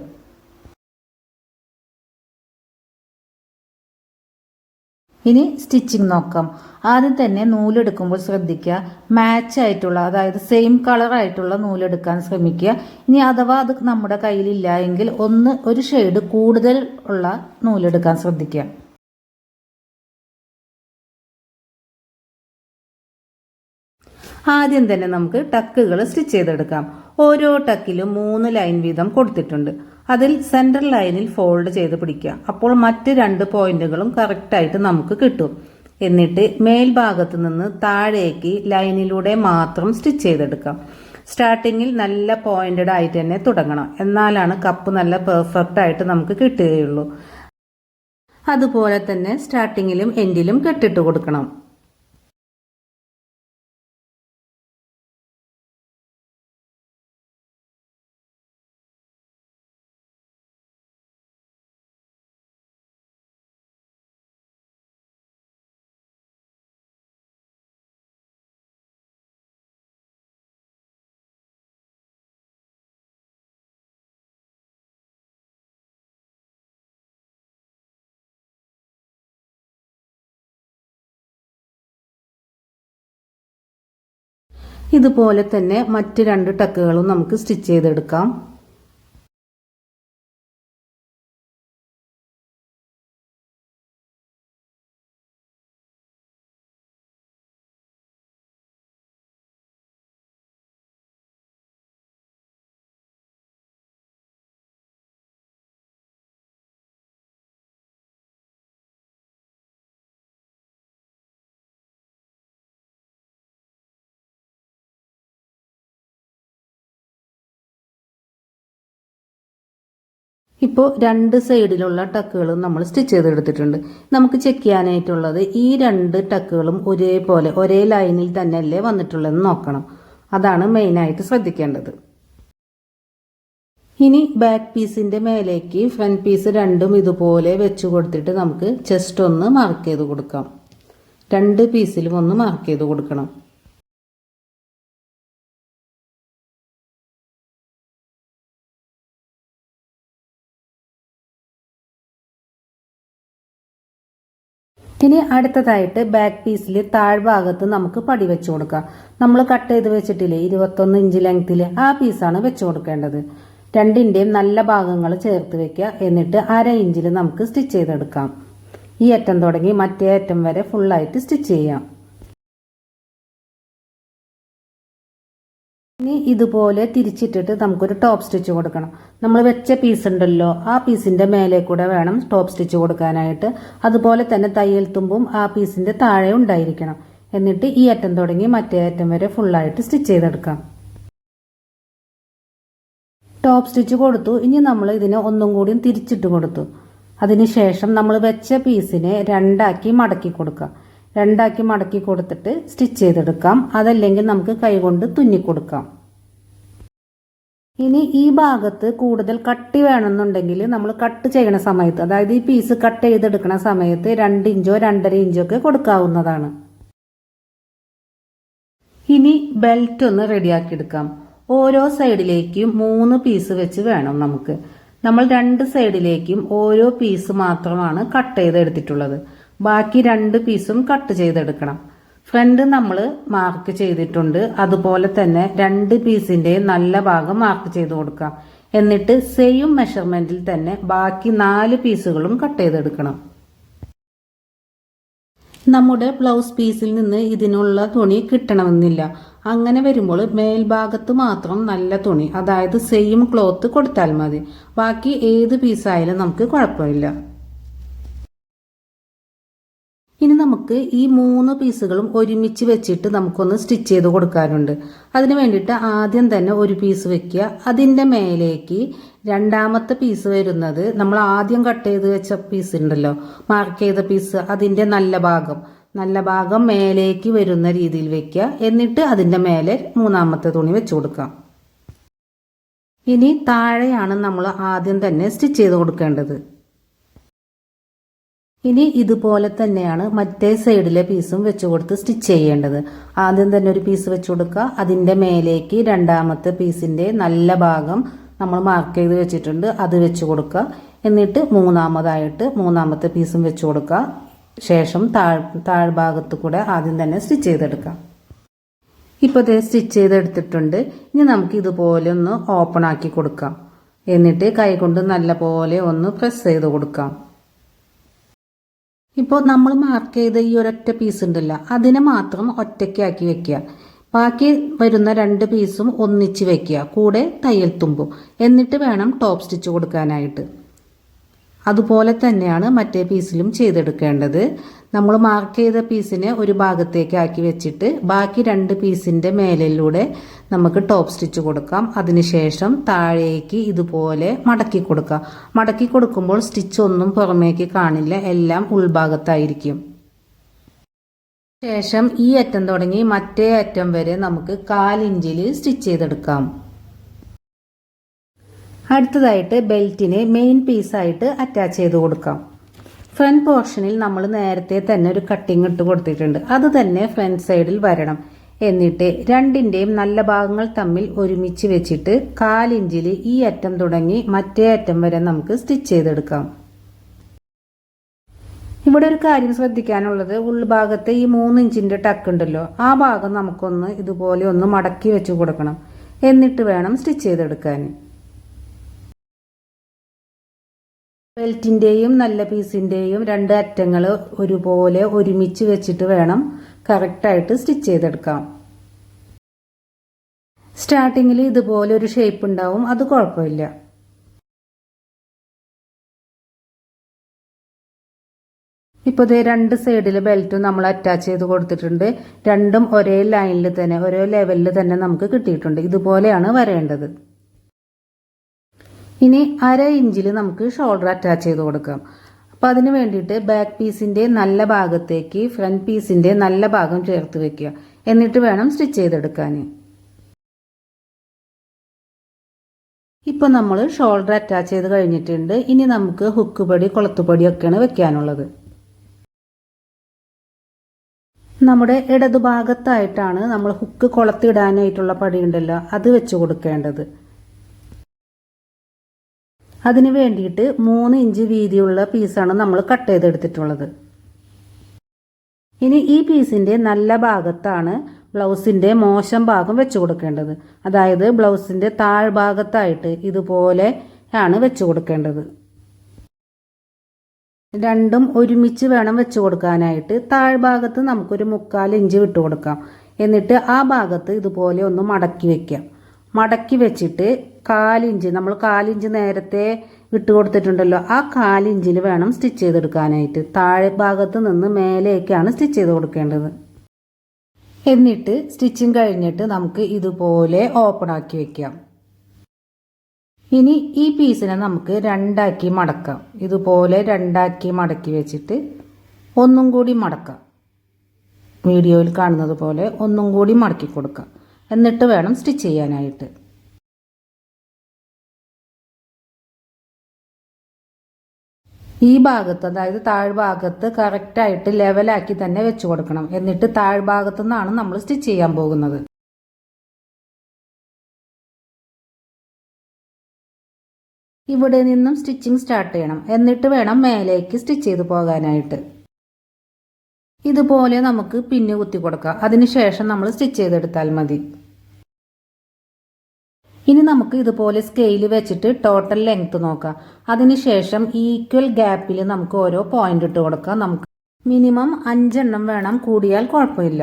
ഇനി സ്റ്റിച്ചിങ് നോക്കാം. ആദ്യം തന്നെ നൂലെടുക്കുമ്പോൾ ശ്രദ്ധിക്കുക, മാച്ച് ആയിട്ടുള്ള, അതായത് സെയിം കളർ ആയിട്ടുള്ള നൂലെടുക്കാൻ ശ്രമിക്കുക. ഇനി അഥവാ അത് നമ്മുടെ കയ്യിലില്ല എങ്കിൽ ഒരു ഷെയ്ഡ് കൂടുതൽ ഉള്ള നൂലെടുക്കാൻ ശ്രദ്ധിക്കുക. ആദ്യം തന്നെ നമുക്ക് ടക്കുകൾ സ്റ്റിച്ച് ചെയ്തെടുക്കാം. ഓരോ ടക്കിലും 3 ലൈൻ വീതം കൊടുത്തിട്ടുണ്ട്. അതിൽ സെൻട്രൽ ലൈനിൽ ഫോൾഡ് ചെയ്ത് പിടിക്കുക. അപ്പോൾ മറ്റ് 2 പോയിന്റുകളും കറക്റ്റായിട്ട് നമുക്ക് കിട്ടും. എന്നിട്ട് മേൽഭാഗത്ത് നിന്ന് താഴേക്ക് ലൈനിലൂടെ മാത്രം സ്റ്റിച്ച് ചെയ്തെടുക്കാം. സ്റ്റാർട്ടിങ്ങിൽ നല്ല പോയിന്റഡ് ആയിട്ട് തന്നെ തുടങ്ങണം. എന്നാലാണ് കപ്പ് നല്ല പെർഫെക്റ്റ് ആയിട്ട് നമുക്ക് കിട്ടുകയുള്ളൂ. അതുപോലെ തന്നെ സ്റ്റാർട്ടിങ്ങിലും എൻഡിലും കെട്ടിട്ട് കൊടുക്കണം. ഇതുപോലെ തന്നെ മറ്റ് 2 ടക്കുകളും നമുക്ക് സ്റ്റിച്ച് ചെയ്തെടുക്കാം. ഇപ്പോൾ 2 സൈഡിലുള്ള ടക്കുകളും നമ്മൾ സ്റ്റിച്ച് ചെയ്തെടുത്തിട്ടുണ്ട്. നമുക്ക് ചെക്ക് ചെയ്യാനായിട്ടുള്ളത് ഈ 2 ടക്കുകളും ഒരേപോലെ ഒരേ ലൈനിൽ തന്നെയല്ലേ വന്നിട്ടുള്ളതെന്ന് നോക്കണം. അതാണ് മെയിനായിട്ട് ശ്രദ്ധിക്കേണ്ടത്. ഇനി ബാക്ക് പീസിന്റെ മേലേക്ക് ഫ്രണ്ട് പീസ് 2ഉം ഇതുപോലെ വെച്ച് കൊടുത്തിട്ട് നമുക്ക് ജസ്റ്റ് ഒന്ന് മാർക്ക് ചെയ്ത് കൊടുക്കാം. 2 പീസിലും ഒന്ന് മാർക്ക് ചെയ്ത് കൊടുക്കണം. ഇനി അടുത്തതായിട്ട് ബാക്ക് പീസിൽ താഴ്ഭാഗത്ത് നമുക്ക് പടി വെച്ച് കൊടുക്കാം. നമ്മൾ കട്ട് ചെയ്ത് വെച്ചിട്ടില്ലേ 21 ഇഞ്ച് ലെങ്ത്തിൽ, ആ പീസാണ് വെച്ച് കൊടുക്കേണ്ടത്. 2ന്റെയും നല്ല ഭാഗങ്ങൾ ചേർത്ത് വെക്കുക. എന്നിട്ട് 1/2 ഇഞ്ചിൽ നമുക്ക് സ്റ്റിച്ച് ചെയ്തെടുക്കാം. ഈ അറ്റം തുടങ്ങി മറ്റേ അറ്റം വരെ ഫുള്ളായിട്ട് സ്റ്റിച്ച് ചെയ്യാം. ഇനി ഇതുപോലെ തിരിച്ചിട്ടിട്ട് നമുക്കൊരു ടോപ്പ് സ്റ്റിച്ച് കൊടുക്കണം. നമ്മൾ വെച്ച പീസ് ഉണ്ടല്ലോ, ആ പീസിന്റെ മേലെ കൂടെ വേണം ടോപ്പ് സ്റ്റിച്ച് കൊടുക്കാനായിട്ട്. അതുപോലെ തന്നെ തയ്യൽ തുമ്പും ആ പീസിന്റെ താഴെ ഉണ്ടായിരിക്കണം. എന്നിട്ട് ഈ അറ്റം തുടങ്ങി മറ്റേ അറ്റം വരെ ഫുള്ളായിട്ട് സ്റ്റിച്ച് ചെയ്തെടുക്കാം. ടോപ്പ് സ്റ്റിച്ച് കൊടുത്തു. ഇനി നമ്മൾ ഇതിനെ ഒന്നും കൂടി തിരിച്ചിട്ട് കൊടുത്തു. അതിനുശേഷം നമ്മൾ വെച്ച പീസിനെ 2ആക്കി മടക്കി കൊടുക്കാം. 2ആക്കി മടക്കി കൊടുത്തിട്ട് സ്റ്റിച്ച് ചെയ്തെടുക്കാം. അതല്ലെങ്കിൽ നമുക്ക് കൈകൊണ്ട് തുന്നിക്കൊടുക്കാം. ഇനി ഈ ഭാഗത്ത് കൂടുതൽ കട്ടി വേണമെന്നുണ്ടെങ്കിൽ നമ്മൾ കട്ട് ചെയ്യണ സമയത്ത്, അതായത് ഈ പീസ് കട്ട് ചെയ്തെടുക്കുന്ന സമയത്ത് 2 ഇഞ്ചോ 2.5 ഇഞ്ചോ ഒക്കെ കൊടുക്കാവുന്നതാണ്. ഇനി ബെൽറ്റ് ഒന്ന് റെഡിയാക്കി എടുക്കാം. ഓരോ സൈഡിലേക്കും 3 പീസ് വെച്ച് വേണം നമുക്ക്. നമ്മൾ 2 സൈഡിലേക്കും ഓരോ പീസ് മാത്രമാണ് കട്ട് ചെയ്തെടുത്തിട്ടുള്ളത്. ബാക്കി 2 പീസും കട്ട് ചെയ്തെടുക്കണം. ഫ്രണ്ട് നമ്മൾ മാർക്ക് ചെയ്തിട്ടുണ്ട്. അതുപോലെ തന്നെ 2 പീസിന്റെ നല്ല ഭാഗം മാർക്ക് ചെയ്ത് കൊടുക്കാം. എന്നിട്ട് സെയിം മെഷർമെന്റിൽ തന്നെ ബാക്കി 4 പീസുകളും കട്ട് ചെയ്തെടുക്കണം. നമ്മുടെ ബ്ലൗസ് പീസിൽ നിന്ന് ഇതിനുള്ള തുണി കിട്ടണമെന്നില്ല. അങ്ങനെ വരുമ്പോൾ മേൽഭാഗത്ത് മാത്രം നല്ല തുണി, അതായത് സെയിം ക്ലോത്ത് കൊടുത്താൽ മതി. ബാക്കി ഏത് പീസായാലും നമുക്ക് കുഴപ്പമില്ല. ഇനി നമുക്ക് ഈ 3 പീസുകളും ഒരുമിച്ച് വെച്ചിട്ട് നമുക്കൊന്ന് സ്റ്റിച്ച് ചെയ്ത് കൊടുക്കാനുണ്ട്. അതിന് വേണ്ടിയിട്ട് ആദ്യം തന്നെ ഒരു പീസ് വെക്കുക. അതിൻ്റെ മേലേക്ക് രണ്ടാമത്തെ പീസ് വരുന്നത് നമ്മൾ ആദ്യം കട്ട് ചെയ്ത് വെച്ച പീസ് ഉണ്ടല്ലോ, മാർക്ക് ചെയ്ത പീസ്, അതിൻ്റെ നല്ല ഭാഗം മേലേക്ക് വരുന്ന രീതിയിൽ വെക്കുക. എന്നിട്ട് അതിൻ്റെ മേലെ മൂന്നാമത്തെ തുണി വെച്ച് കൊടുക്കാം. ഇനി താഴെയാണ് നമ്മൾ ആദ്യം തന്നെ സ്റ്റിച്ച് ചെയ്ത് കൊടുക്കേണ്ടത്. ഇനി ഇതുപോലെ തന്നെയാണ് മറ്റേ സൈഡിലെ പീസും വെച്ച് കൊടുത്ത് സ്റ്റിച്ച് ചെയ്യേണ്ടത്. ആദ്യം തന്നെ ഒരു പീസ് വെച്ച് കൊടുക്കുക. അതിൻ്റെ മേലേക്ക് രണ്ടാമത്തെ പീസിൻ്റെ നല്ല ഭാഗം നമ്മൾ മാർക്ക് ചെയ്ത് വെച്ചിട്ടുണ്ട്, അത് വെച്ച് കൊടുക്കുക. എന്നിട്ട് മൂന്നാമത്തെ പീസും വെച്ച് കൊടുക്കുക. ശേഷം താഴ്ഭാഗത്ത് കൂടെ ആദ്യം തന്നെ സ്റ്റിച്ച് ചെയ്തെടുക്കാം. ഇപ്പോൾ ഇത് സ്റ്റിച്ച് ചെയ്തെടുത്തിട്ടുണ്ട്. ഇനി നമുക്ക് ഇതുപോലെ ഒന്ന് ഓപ്പൺ ആക്കി കൊടുക്കാം. എന്നിട്ട് കൈകൊണ്ട് നല്ല പോലെ ഒന്ന് പ്രസ് ചെയ്ത് കൊടുക്കാം. ഇപ്പോൾ നമ്മൾ മാർക്ക് ചെയ്ത ഈ ഒരൊറ്റ പീസ് ഉണ്ടല്ലോ, അതിനെ മാത്രം ഒറ്റയ്ക്കാക്കി വെക്കുക. ബാക്കി വരുന്ന 2 പീസും ഒന്നിച്ച് വെക്കുക, കൂടെ തയ്യൽ തുമ്പും. എന്നിട്ട് വേണം ടോപ്പ് സ്റ്റിച്ച് കൊടുക്കാനായിട്ട്. അതുപോലെ തന്നെയാണ് മറ്റേ പീസിലും ചെയ്തെടുക്കേണ്ടത്. നമ്മൾ മാർക്ക് ചെയ്ത പീസിനെ ഒരു ഭാഗത്തേക്ക് ആക്കി വെച്ചിട്ട് ബാക്കി 2 പീസിൻ്റെ മേലിലൂടെ നമുക്ക് ടോപ്പ് സ്റ്റിച്ച് കൊടുക്കാം. അതിനുശേഷം താഴേക്ക് ഇതുപോലെ മടക്കി കൊടുക്കാം. മടക്കി കൊടുക്കുമ്പോൾ സ്റ്റിച്ച് ഒന്നും പുറമേക്ക് കാണില്ല, എല്ലാം ഉൾഭാഗത്തായിരിക്കും. ശേഷം ഈ അറ്റം തുടങ്ങി മറ്റേ അറ്റം വരെ നമുക്ക് 1/4 ഇഞ്ചിൽ സ്റ്റിച്ച് ചെയ്തെടുക്കാം. അടുത്തതായിട്ട് ബെൽറ്റിനെ മെയിൻ പീസായിട്ട് അറ്റാച്ച് ചെയ്ത് കൊടുക്കാം. ഫ്രണ്ട് പോർഷനിൽ നമ്മൾ നേരത്തെ തന്നെ ഒരു കട്ടിങ് ഇട്ട് കൊടുത്തിട്ടുണ്ട്, അത് തന്നെ ഫ്രണ്ട് സൈഡിൽ വരണം. എന്നിട്ട് രണ്ടിൻ്റെയും നല്ല ഭാഗങ്ങൾ തമ്മിൽ ഒരുമിച്ച് വെച്ചിട്ട് 1/4 ഇഞ്ചിൽ ഈ അറ്റം തുടങ്ങി മറ്റേ അറ്റം വരെ നമുക്ക് സ്റ്റിച്ച് ചെയ്തെടുക്കാം. ഇവിടെ ഒരു കാര്യം ശ്രദ്ധിക്കാനുള്ളത്, ഉൾഭാഗത്തെ ഈ 3 ഇഞ്ചിൻ്റെ ടക്ക് ഉണ്ടല്ലോ, ആ ഭാഗം നമുക്കൊന്ന് ഇതുപോലെ ഒന്ന് മടക്കി വെച്ച് കൊടുക്കണം. എന്നിട്ട് വേണം സ്റ്റിച്ച് ചെയ്തെടുക്കാൻ. ബെൽറ്റിൻ്റെയും നല്ല പീസിൻ്റെയും 2 അറ്റങ്ങൾ ഒരുപോലെ ഒരുമിച്ച് വെച്ചിട്ട് വേണം കറക്റ്റായിട്ട് സ്റ്റിച്ച് ചെയ്തെടുക്കാം. സ്റ്റാർട്ടിങ്ങിൽ ഇതുപോലെ ഒരു ഷേപ്പ് ഉണ്ടാവും, അത് കുഴപ്പമില്ല. ഇപ്പോൾ ഇതേ 2 സൈഡിലെ ബെൽറ്റും നമ്മൾ അറ്റാച്ച് ചെയ്ത് കൊടുത്തിട്ടുണ്ട്. രണ്ടും ഒരേ ലൈനിൽ തന്നെ, ഒരേ ലെവലിൽ തന്നെ നമുക്ക് കിട്ടിയിട്ടുണ്ട്. ഇതുപോലെയാണ് വരേണ്ടത്. ഇനി 1/2 ഇഞ്ചിൽ നമുക്ക് ഷോൾഡർ അറ്റാച്ച് ചെയ്ത് കൊടുക്കാം. അപ്പോൾ അതിന് വേണ്ടിയിട്ട് ബാക്ക് പീസിൻ്റെ നല്ല ഭാഗത്തേക്ക് ഫ്രണ്ട് പീസിൻ്റെ നല്ല ഭാഗം ചേർത്ത് വെക്കുക. എന്നിട്ട് വേണം സ്റ്റിച്ച് ചെയ്തെടുക്കാൻ. ഇപ്പോൾ നമ്മൾ ഷോൾഡർ അറ്റാച്ച് ചെയ്ത് കഴിഞ്ഞിട്ടുണ്ട്. ഇനി നമുക്ക് ഹുക്ക് പടി, കൊളുത്തുപടിയൊക്കെയാണ് വെക്കാനുള്ളത്. നമ്മുടെ ഇടതുഭാഗത്തായിട്ടാണ് നമ്മൾ ഹുക്ക് കൊളുത്തിടാനായിട്ടുള്ള പടി ഉണ്ടല്ലോ, അത് വെച്ച് കൊടുക്കേണ്ടത്. അതിന് വേണ്ടിയിട്ട് 3 ഇഞ്ച് വീതിയുള്ള പീസാണ് നമ്മൾ കട്ട് ചെയ്തെടുത്തിട്ടുള്ളത്. ഇനി ഈ പീസിൻ്റെ നല്ല ഭാഗത്താണ് ബ്ലൗസിൻ്റെ മോശം ഭാഗം വെച്ച് കൊടുക്കേണ്ടത്. അതായത് ബ്ലൗസിൻ്റെ താഴ്ഭാഗത്തായിട്ട് ഇതുപോലെ ആണ് വെച്ച് കൊടുക്കേണ്ടത്. രണ്ടും ഒരുമിച്ച് വേണം വെച്ച് കൊടുക്കാനായിട്ട്. താഴ്ഭാഗത്ത് നമുക്കൊരു 3/4 ഇഞ്ച് വിട്ട് കൊടുക്കാം. എന്നിട്ട് ആ ഭാഗത്ത് ഇതുപോലെ ഒന്ന് മടക്കി വെക്കാം. മടക്കി വെച്ചിട്ട് 1/4 ഇഞ്ച്, നമ്മൾ 1/4 ഇഞ്ച് നേരത്തെ വിട്ട് കൊടുത്തിട്ടുണ്ടല്ലോ, ആ 1/4 ഇഞ്ചിൽ വേണം സ്റ്റിച്ച് ചെയ്തെടുക്കാനായിട്ട്. താഴെ ഭാഗത്ത് നിന്ന് മേലേക്കാണ് സ്റ്റിച്ച് ചെയ്ത് കൊടുക്കേണ്ടത്. എന്നിട്ട് സ്റ്റിച്ചിങ് കഴിഞ്ഞിട്ട് നമുക്ക് ഇതുപോലെ ഓപ്പൺ ആക്കി വെക്കാം. ഇനി ഈ പീസിനെ നമുക്ക് 2 ആക്കി മടക്കാം. ഇതുപോലെ 2 ആക്കി മടക്കി വെച്ചിട്ട് ഒന്നും കൂടി മടക്കാം. വീഡിയോയിൽ കാണുന്നത് പോലെ ഒന്നും കൂടി മടക്കി കൊടുക്കാം. എന്നിട്ട് വേണം സ്റ്റിച്ച് ചെയ്യാനായിട്ട്. ഈ ഭാഗത്ത്, അതായത് താഴ്ഭാഗത്ത് കറക്റ്റായിട്ട് ലെവലാക്കി തന്നെ വെച്ച് കൊടുക്കണം. എന്നിട്ട് താഴ്ഭാഗത്തു നിന്നാണ് നമ്മൾ സ്റ്റിച്ച് ചെയ്യാൻ പോകുന്നത്. ഇവിടെ നിന്നും സ്റ്റിച്ചിങ് സ്റ്റാർട്ട് ചെയ്യണം. എന്നിട്ട് വേണം മേലേക്ക് സ്റ്റിച്ച് ചെയ്ത് പോകാനായിട്ട്. ഇതുപോലെ നമുക്ക് പിന്ന് കുത്തി കൊടുക്കാം. അതിനുശേഷം നമ്മൾ സ്റ്റിച്ച് ചെയ്തെടുത്താൽ മതി. ഇനി നമുക്ക് ഇതുപോലെ സ്കെയിൽ വെച്ചിട്ട് ടോട്ടൽ ലെങ്ത് നോക്കാം. അതിനുശേഷം ഈക്വൽ ഗ്യാപ്പിൽ നമുക്ക് ഓരോ പോയിന്റ് ഇട്ട് കൊടുക്കാം. നമുക്ക് മിനിമം 5 വേണം, കൂടിയാൽ കുഴപ്പമില്ല.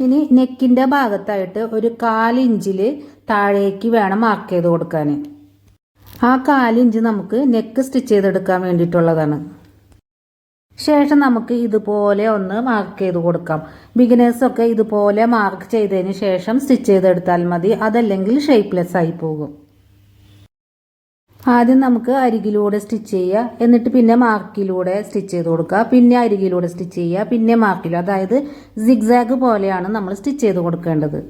ഇനി നെക്കിൻ്റെ ഭാഗത്തായിട്ട് ഒരു 1/4 ഇഞ്ചിൽ താഴേക്ക് വേണം മാർക്ക് ചെയ്ത് കൊടുക്കാൻ. ആ 1/4 ഇഞ്ച് നമുക്ക് നെക്ക് സ്റ്റിച്ച് ചെയ്തെടുക്കാൻ വേണ്ടിയിട്ടുള്ളതാണ്. ശേഷം നമുക്ക് ഇതുപോലെ ഒന്ന് മാർക്ക് ചെയ്ത് കൊടുക്കാം. ബിഗിനേഴ്സൊക്കെ ഇതുപോലെ മാർക്ക് ചെയ്തതിന് ശേഷം സ്റ്റിച്ച് ചെയ്തെടുത്താൽ മതി, അതല്ലെങ്കിൽ ഷേപ്പ്ലെസ് ആയി പോകും. ആദ്യം നമുക്ക് അരികിലൂടെ സ്റ്റിച്ച് ചെയ്യുക, എന്നിട്ട് പിന്നെ മാർക്കിലൂടെ സ്റ്റിച്ച് ചെയ്ത് കൊടുക്കുക, പിന്നെ അരികിലൂടെ സ്റ്റിച്ച് ചെയ്യുക, പിന്നെ മാർക്കിലൂടെ, അതായത് സിഗ്സാഗ് പോലെയാണ് നമ്മൾ സ്റ്റിച്ച് ചെയ്ത് കൊടുക്കേണ്ടത്.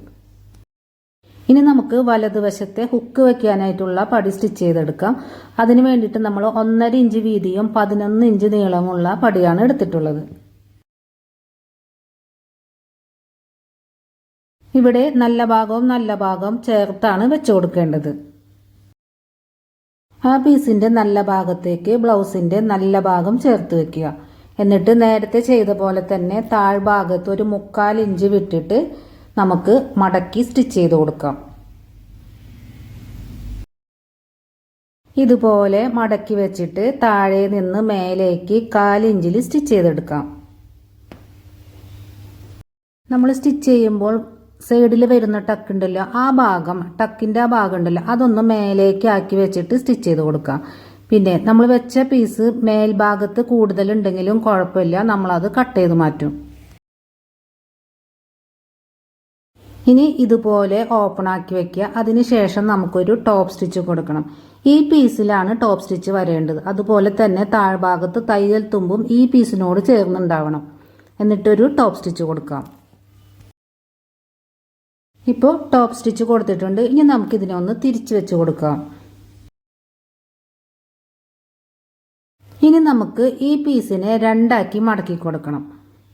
ഇനി നമുക്ക് വലതുവശത്തെ ഹുക്ക് വെക്കാനായിട്ടുള്ള പടി സ്റ്റിച്ച് ചെയ്തെടുക്കാം. അതിന് വേണ്ടിയിട്ട് നമ്മൾ 1.5 ഇഞ്ച് വീതിയും 11 ഇഞ്ച് നീളമുള്ള പടിയാണ് എടുത്തിട്ടുള്ളത്. ഇവിടെ നല്ല ഭാഗവും ചേർത്താണ് വെച്ച് കൊടുക്കേണ്ടത്. ആ പീസിന്റെ നല്ല ഭാഗത്തേക്ക് ബ്ലൗസിന്റെ നല്ല ഭാഗം ചേർത്ത് വെക്കുക. എന്നിട്ട് നേരത്തെ ചെയ്ത പോലെ തന്നെ താഴ്ഭാഗത്ത് ഒരു 3/4 ഇഞ്ച് വിട്ടിട്ട് നമുക്ക് മടക്കി സ്റ്റിച്ച് ചെയ്ത് കൊടുക്കാം. ഇതുപോലെ മടക്കി വെച്ചിട്ട് താഴെ നിന്ന് മേലേക്ക് 1/4 ഇഞ്ചിൽ സ്റ്റിച്ച് ചെയ്തെടുക്കാം. നമ്മൾ സ്റ്റിച്ച് ചെയ്യുമ്പോൾ സൈഡിൽ വരുന്ന ടക്ക് ഉണ്ടല്ലോ, ടക്കിൻ്റെ ആ ഭാഗം ഉണ്ടല്ലോ, അതൊന്ന് മേലേക്ക് ആക്കി വെച്ചിട്ട് സ്റ്റിച്ച് ചെയ്ത് കൊടുക്കാം. പിന്നെ നമ്മൾ വെച്ച പീസ് മേൽഭാഗത്ത് കൂടുതലുണ്ടെങ്കിലും കുഴപ്പമില്ല, നമ്മളത് കട്ട് ചെയ്ത് മാറ്റും. ഇനി ഇതുപോലെ ഓപ്പൺ ആക്കി വെക്കുക. അതിനുശേഷം നമുക്കൊരു ടോപ്പ് സ്റ്റിച്ച് കൊടുക്കണം. ഈ പീസിലാണ് ടോപ്പ് സ്റ്റിച്ച് വരേണ്ടത്. അതുപോലെ തന്നെ താഴ്ഭാഗത്ത് തയ്യൽ തുമ്പും ഈ പീസിനോട് ചേർന്നുണ്ടാവണം. എന്നിട്ടൊരു ടോപ്പ് സ്റ്റിച്ച് കൊടുക്കാം. ഇപ്പോൾ ടോപ്പ് സ്റ്റിച്ച് കൊടുത്തിട്ടുണ്ട്. ഇനി നമുക്കിതിനെ ഒന്ന് തിരിച്ചു വെച്ച് കൊടുക്കാം. ഇനി നമുക്ക് ഈ പീസിനെ 2 ആക്കി മടക്കി കൊടുക്കണം.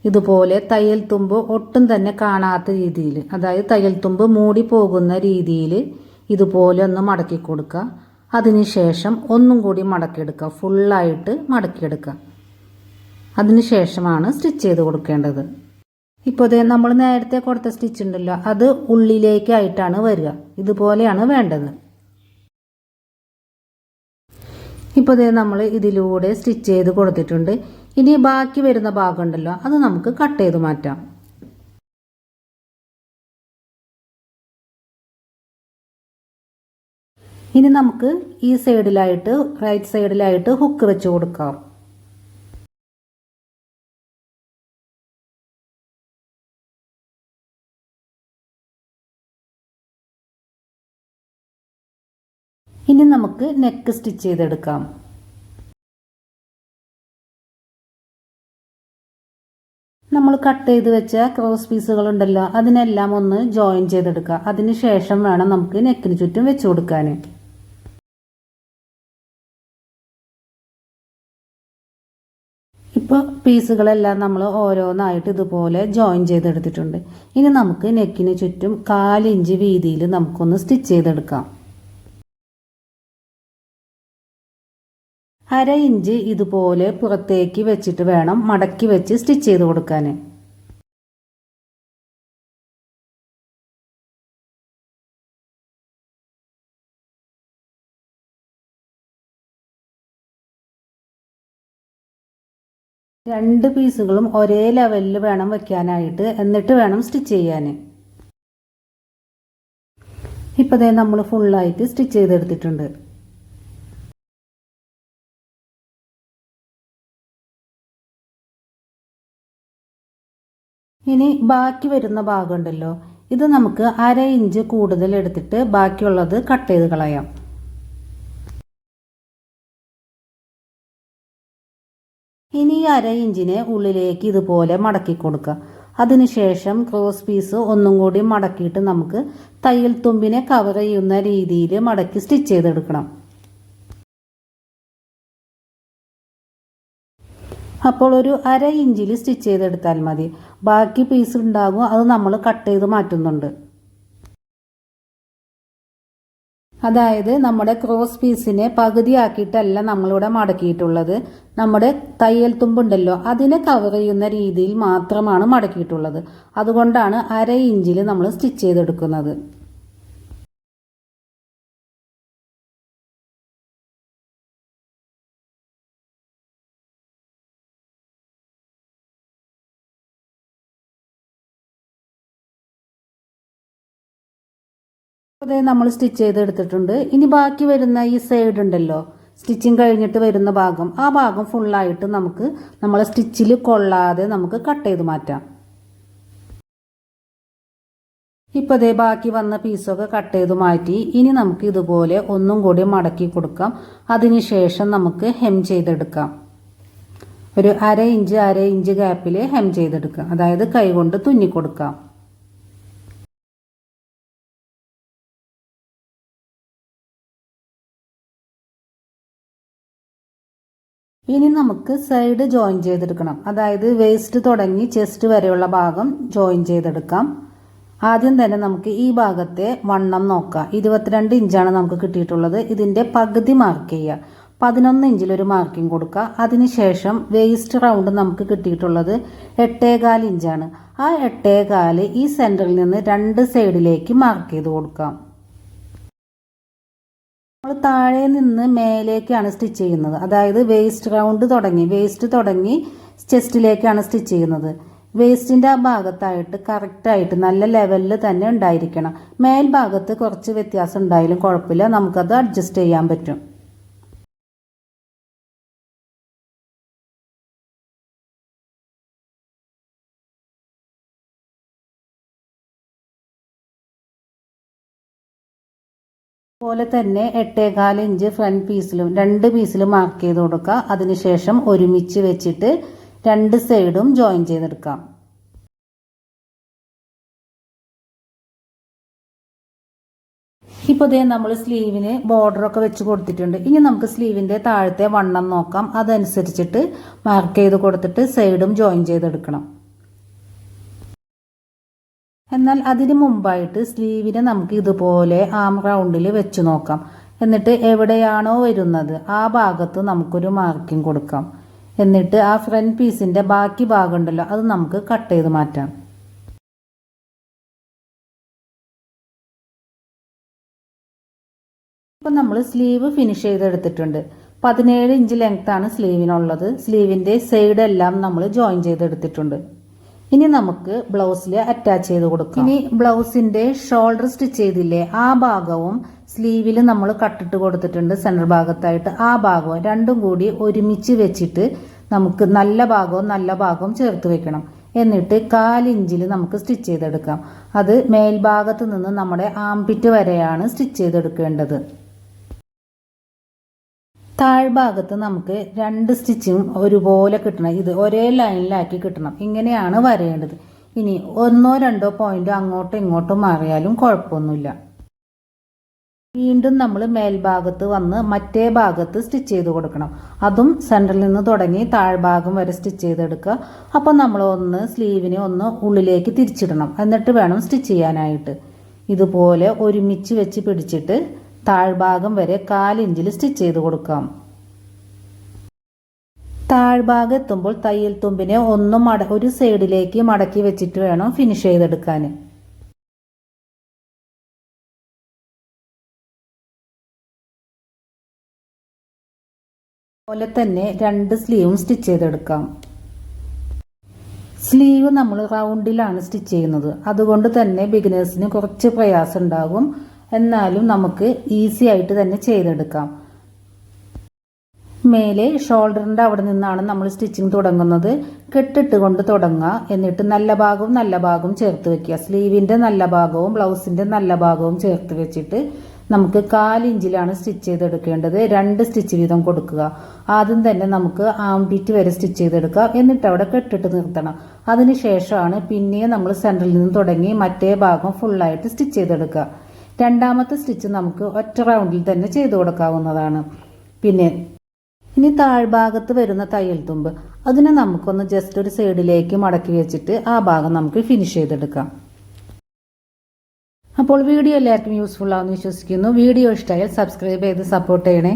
ഇതുപോലെ തയ്യൽ തുമ്പ് ഒട്ടും തന്നെ കാണാത്ത രീതിയിൽ, അതായത് തയ്യൽ തുമ്പ് മൂടി പോകുന്ന രീതിയിൽ ഇതുപോലെ ഒന്ന് മടക്കി കൊടുക്കുക. അതിനുശേഷം ഒന്നും കൂടി മടക്കിയെടുക്കുക, ഫുള്ളായിട്ട് മടക്കിയെടുക്കുക. അതിനുശേഷമാണ് സ്റ്റിച്ച് ചെയ്ത് കൊടുക്കേണ്ടത്. ഇപ്പോൾ നമ്മൾ നേരത്തെ കൊടുത്ത സ്റ്റിച്ച് ഉണ്ടല്ലോ, അത് ഉള്ളിലേക്കായിട്ടാണ് വരിക. ഇതുപോലെയാണ് വേണ്ടത്. ഇപ്പോൾ നമ്മൾ ഇതിലൂടെ സ്റ്റിച്ച് ചെയ്ത് കൊടുത്തിട്ടുണ്ട്. ഇനി ബാക്കി വരുന്ന ഭാഗം ഉണ്ടല്ലോ, അത് നമുക്ക് കട്ട് ചെയ്ത് മാറ്റാം. ഇനി നമുക്ക് ഈ സൈഡിലായിട്ട്, റൈറ്റ് സൈഡിലായിട്ട് ഹുക്ക് വെച്ച് കൊടുക്കാം. ഇനി നമുക്ക് നെക്ക് സ്റ്റിച്ച് ചെയ്തെടുക്കാം. നമ്മൾ കട്ട് ചെയ്ത് വെച്ച ക്രോസ് പീസുകൾ ഉണ്ടല്ലോ, അതിനെല്ലാം ഒന്ന് ജോയിൻ ചെയ്തെടുക്കുക. അതിനുശേഷം വേണം നമുക്ക് നെക്കിന് ചുറ്റും വെച്ച് കൊടുക്കാൻ. ഇപ്പോൾ പീസുകളെല്ലാം നമ്മൾ ഓരോന്നായിട്ട് ഇതുപോലെ ജോയിൻ ചെയ്തെടുത്തിട്ടുണ്ട്. ഇനി നമുക്ക് നെക്കിന് ചുറ്റും 1/4 ഇഞ്ച് വീതിയിൽ നമുക്കൊന്ന് സ്റ്റിച്ച് ചെയ്തെടുക്കാം. 1/2 ഇഞ്ച് ഇതുപോലെ പുറത്തേക്ക് വെച്ചിട്ട് വേണം മടക്കി വെച്ച് സ്റ്റിച്ച് ചെയ്ത് കൊടുക്കാൻ. രണ്ട് പീസുകളും ഒരേ ലെവലിൽ വേണം വെക്കാനായിട്ട്, എന്നിട്ട് വേണം സ്റ്റിച്ച് ചെയ്യാൻ. ഇപ്പോൾ നമ്മൾ ഫുള്ളായിട്ട് സ്റ്റിച്ച് ചെയ്തെടുത്തിട്ടുണ്ട്. ഇനി ബാക്കി വരുന്ന ഭാഗം ഉണ്ടല്ലോ, ഇത് നമുക്ക് 1/2 ഇഞ്ച് കൂടുതൽ എടുത്തിട്ട് ബാക്കിയുള്ളത് കട്ട് ചെയ്ത് കളയാം. ഇനി 1/2 ഇഞ്ചിനെ ഉള്ളിലേക്ക് ഇതുപോലെ മടക്കി കൊടുക്കുക. അതിനുശേഷം ക്രോസ് പീസ് ഒന്നും കൂടി മടക്കിയിട്ട് നമുക്ക് തയ്യൽ തുമ്പിനെ കവർ ചെയ്യുന്ന രീതിയിൽ മടക്കി സ്റ്റിച്ച് ചെയ്തെടുക്കണം. അപ്പോൾ ഒരു 1/2 ഇഞ്ചിൽ സ്റ്റിച്ച് ചെയ്തെടുത്താൽ മതി. ബാക്കി പീസ് ഉണ്ടാകും, അത് നമ്മൾ കട്ട് ചെയ്ത് മാറ്റുന്നുണ്ട്. അതായത് നമ്മുടെ ക്രോസ് പീസിനെ പകുതിയാക്കിയിട്ടല്ല നമ്മളിവിടെ മടക്കിയിട്ടുള്ളത്. നമ്മുടെ തയ്യൽ തുമ്പുണ്ടല്ലോ, അതിനെ കവർ ചെയ്യുന്ന രീതിയിൽ മാത്രമാണ് മടക്കിയിട്ടുള്ളത്. അതുകൊണ്ടാണ് 1/2 ഇഞ്ചിൽ നമ്മൾ സ്റ്റിച്ച് ചെയ്തെടുക്കുന്നത്. അതേ നമ്മൾ സ്റ്റിച്ച് ചെയ്തെടുത്തിട്ടുണ്ട്. ഇനി ബാക്കി വരുന്ന ഈ സൈഡ് ഉണ്ടല്ലോ, സ്റ്റിച്ചിങ് കഴിഞ്ഞിട്ട് വരുന്ന ഭാഗം, ആ ഭാഗം ഫുള്ളായിട്ട് നമുക്ക് നമ്മളെ സ്റ്റിച്ചിൽ കൊള്ളാതെ നമുക്ക് കട്ട് ചെയ്ത് മാറ്റാം. ഇപ്പോൾ ദേ ബാക്കി വന്ന പീസൊക്കെ കട്ട് ചെയ്ത് മാറ്റി. ഇനി നമുക്ക് ഇതുപോലെ ഒന്നും കൂടി മടക്കി കൊടുക്കാം. അതിനുശേഷം നമുക്ക് ഹെം ചെയ്തെടുക്കാം. ഒരു അര ഇഞ്ച് ഗ്യാപ്പിൽ ഹെം ചെയ്തെടുക്കാം, അതായത് കൈകൊണ്ട് തുന്നിക്കൊടുക്കാം. ഇനി നമുക്ക് സൈഡ് ജോയിൻ ചെയ്തെടുക്കണം. അതായത് വേസ്റ്റ് തുടങ്ങി ചെസ്റ്റ് വരെയുള്ള ഭാഗം ജോയിൻ ചെയ്തെടുക്കാം. ആദ്യം തന്നെ നമുക്ക് ഈ ഭാഗത്തെ വണ്ണം നോക്കാം. 22 ഇഞ്ചാണ് നമുക്ക് കിട്ടിയിട്ടുള്ളത്. ഇതിൻ്റെ പകുതി മാർക്ക് ചെയ്യുക. 11 ഇഞ്ചിലൊരു മാർക്കിംഗ് കൊടുക്കുക. അതിനുശേഷം വേസ്റ്റ് റൗണ്ട് നമുക്ക് കിട്ടിയിട്ടുള്ളത് 8.25 ഇഞ്ചാണ്. ആ 8.25 ഈ സെൻറ്ററിൽ നിന്ന് 2 സൈഡിലേക്ക് മാർക്ക് ചെയ്ത് കൊടുക്കാം. നമ്മൾ താഴെ നിന്ന് മേലേക്കാണ് സ്റ്റിച്ച് ചെയ്യുന്നത്. അതായത് വേസ്റ്റ് തുടങ്ങി ചെസ്റ്റിലേക്കാണ് സ്റ്റിച്ച് ചെയ്യുന്നത്. വേസ്റ്റിൻ്റെ ആ ഭാഗത്തായിട്ട് കറക്റ്റായിട്ട് നല്ല ലെവലിൽ തന്നെ ഉണ്ടായിരിക്കണം. മേൽഭാഗത്ത് കുറച്ച് വ്യത്യാസം ഉണ്ടായാലും കുഴപ്പമില്ല, നമുക്കത് അഡ്ജസ്റ്റ് ചെയ്യാൻ പറ്റും. അതുപോലെ തന്നെ 8.25 ഇഞ്ച് ഫ്രണ്ട് പീസിലും 2 പീസിലും മാർക്ക് ചെയ്ത് കൊടുക്കുക. അതിനുശേഷം ഒരുമിച്ച് വെച്ചിട്ട് 2 സൈഡും ജോയിൻ ചെയ്തെടുക്കാം. ഇപ്പോൾ ദേ നമ്മൾ സ്ലീവിന് ബോർഡറൊക്കെ വെച്ച് കൊടുത്തിട്ടുണ്ട്. ഇനി നമുക്ക് സ്ലീവിൻ്റെ താഴത്തെ വണ്ണം നോക്കാം. അതനുസരിച്ചിട്ട് മാർക്ക് ചെയ്ത് കൊടുത്തിട്ട് സൈഡും ജോയിൻ ചെയ്തെടുക്കണം. എന്നാൽ അതിന് മുമ്പായിട്ട് സ്ലീവിനെ നമുക്ക് ഇതുപോലെ ആം റൗണ്ടിൽ വെച്ച് നോക്കാം. എന്നിട്ട് എവിടെയാണോ വരുന്നത് ആ ഭാഗത്ത് നമുക്കൊരു മാർക്കിംഗ് കൊടുക്കാം. എന്നിട്ട് ആ ഫ്രണ്ട് പീസിൻ്റെ ബാക്കി ഭാഗം ഉണ്ടല്ലോ, അത് നമുക്ക് കട്ട് ചെയ്ത് മാറ്റാം. ഇപ്പം നമ്മൾ സ്ലീവ് ഫിനിഷ് ചെയ്തെടുത്തിട്ടുണ്ട്. 17 ഇഞ്ച് ലെങ്ത്താണ് സ്ലീവിനുള്ളത്. സ്ലീവിൻ്റെ സൈഡെല്ലാം നമ്മൾ ജോയിൻ ചെയ്തെടുത്തിട്ടുണ്ട്. ഇനി നമുക്ക് ബ്ലൗസിൽ അറ്റാച്ച് ചെയ്ത് കൊടുക്കാം. ഇനി ബ്ലൗസിൻ്റെ ഷോൾഡർ സ്റ്റിച്ച് ചെയ്തില്ലേ, ആ ഭാഗവും സ്ലീവിൽ നമ്മൾ കട്ടിട്ട് കൊടുത്തിട്ടുണ്ട്. സെൻറ്റർ ഭാഗത്തായിട്ട് ആ ഭാഗവും രണ്ടും കൂടി ഒരുമിച്ച് വെച്ചിട്ട് നമുക്ക് നല്ല ഭാഗവും ചേർത്ത് വെക്കണം. എന്നിട്ട് 1/4 ഇഞ്ചിൽ നമുക്ക് സ്റ്റിച്ച് ചെയ്തെടുക്കാം. അത് മേൽഭാഗത്ത് നിന്ന് നമ്മുടെ ആംപിറ്റ് വരെയാണ് സ്റ്റിച്ച് ചെയ്തെടുക്കേണ്ടത്. താഴ്ഭാഗത്ത് നമുക്ക് 2 സ്റ്റിച്ചും ഒരുപോലെ കിട്ടണം. ഇത് ഒരേ ലൈനിലാക്കി കിട്ടണം. ഇങ്ങനെയാണ് വരേണ്ടത്. ഇനി 1-2 പോയിന്റ് അങ്ങോട്ടും ഇങ്ങോട്ടും മാറിയാലും കുഴപ്പമൊന്നുമില്ല. വീണ്ടും നമ്മൾ മേൽഭാഗത്ത് വന്ന് മറ്റേ ഭാഗത്ത് സ്റ്റിച്ച് ചെയ്ത് കൊടുക്കണം. അതും സെൻറ്ററിൽ നിന്ന് തുടങ്ങി താഴ്ഭാഗം വരെ സ്റ്റിച്ച് ചെയ്തെടുക്കുക. അപ്പോൾ നമ്മൾ സ്ലീവിനെ ഉള്ളിലേക്ക് തിരിച്ചിടണം. എന്നിട്ട് വേണം സ്റ്റിച്ച് ചെയ്യാനായിട്ട്. ഇതുപോലെ ഒരുമിച്ച് വെച്ച് പിടിച്ചിട്ട് താഴ്ഭാഗം വരെ 1/4 ഇഞ്ചിൽ സ്റ്റിച്ച് ചെയ്ത് കൊടുക്കാം. താഴ്ഭാഗം എത്തുമ്പോൾ തയ്യൽ തുമ്പിനെ ഒരു സൈഡിലേക്ക് മടക്കി വെച്ചിട്ട് വേണം ഫിനിഷ് ചെയ്തെടുക്കാൻ. അതുപോലെ തന്നെ 2 സ്ലീവും സ്റ്റിച്ച് ചെയ്തെടുക്കാം. സ്ലീവ് നമ്മൾ റൗണ്ടിലാണ് സ്റ്റിച്ച് ചെയ്യുന്നത്. അതുകൊണ്ട് തന്നെ ബിഗിനേഴ്സിന് കുറച്ച് പ്രയാസം ഉണ്ടാകും. എന്നാലും നമുക്ക് ഈസി ആയിട്ട് തന്നെ ചെയ്തെടുക്കാം. മേലെ ഷോൾഡറിൻ്റെ അവിടെ നിന്നാണ് നമ്മൾ സ്റ്റിച്ചിങ് തുടങ്ങുന്നത്. കെട്ടിട്ട് കൊണ്ട് തുടങ്ങുക. എന്നിട്ട് നല്ല ഭാഗവും ചേർത്ത് വെക്കുക. സ്ലീവിൻ്റെ നല്ല ഭാഗവും ബ്ലൗസിൻ്റെ നല്ല ഭാഗവും ചേർത്ത് വെച്ചിട്ട് നമുക്ക് 1/4 ഇഞ്ചിലാണ് സ്റ്റിച്ച് ചെയ്തെടുക്കേണ്ടത്. 2 സ്റ്റിച്ച് വീതം കൊടുക്കുക. ആദ്യം തന്നെ നമുക്ക് ആംപിറ്റ് വരെ സ്റ്റിച്ച് ചെയ്തെടുക്കുക. എന്നിട്ട് അവിടെ കെട്ടിട്ട് നിർത്തണം. അതിനുശേഷമാണ് പിന്നെ നമ്മൾ സെൻറ്ററിൽ നിന്ന് തുടങ്ങി മറ്റേ ഭാഗം ഫുള്ളായിട്ട് സ്റ്റിച്ച് ചെയ്തെടുക്കുക. രണ്ടാമത്തെ സ്റ്റിച്ച് നമുക്ക് ഒറ്റ റൗണ്ടിൽ തന്നെ ചെയ്തു കൊടുക്കാവുന്നതാണ്. ഇനി താഴ്ഭാഗത്ത് വരുന്ന തയ്യൽ തുമ്പ്, അതിനെ നമുക്കൊന്ന് ജസ്റ്റ് ഒരു സൈഡിലേക്ക് മടക്കി വെച്ചിട്ട് ആ ഭാഗം നമുക്ക് ഫിനിഷ് ചെയ്തെടുക്കാം. അപ്പോൾ വീഡിയോ എല്ലാവർക്കും യൂസ്ഫുൾ ആണെന്ന് വിശ്വസിക്കുന്നു. വീഡിയോ ഇഷ്ടമായാൽ സബ്സ്ക്രൈബ് ചെയ്ത് സപ്പോർട്ട് ചെയ്യണേ.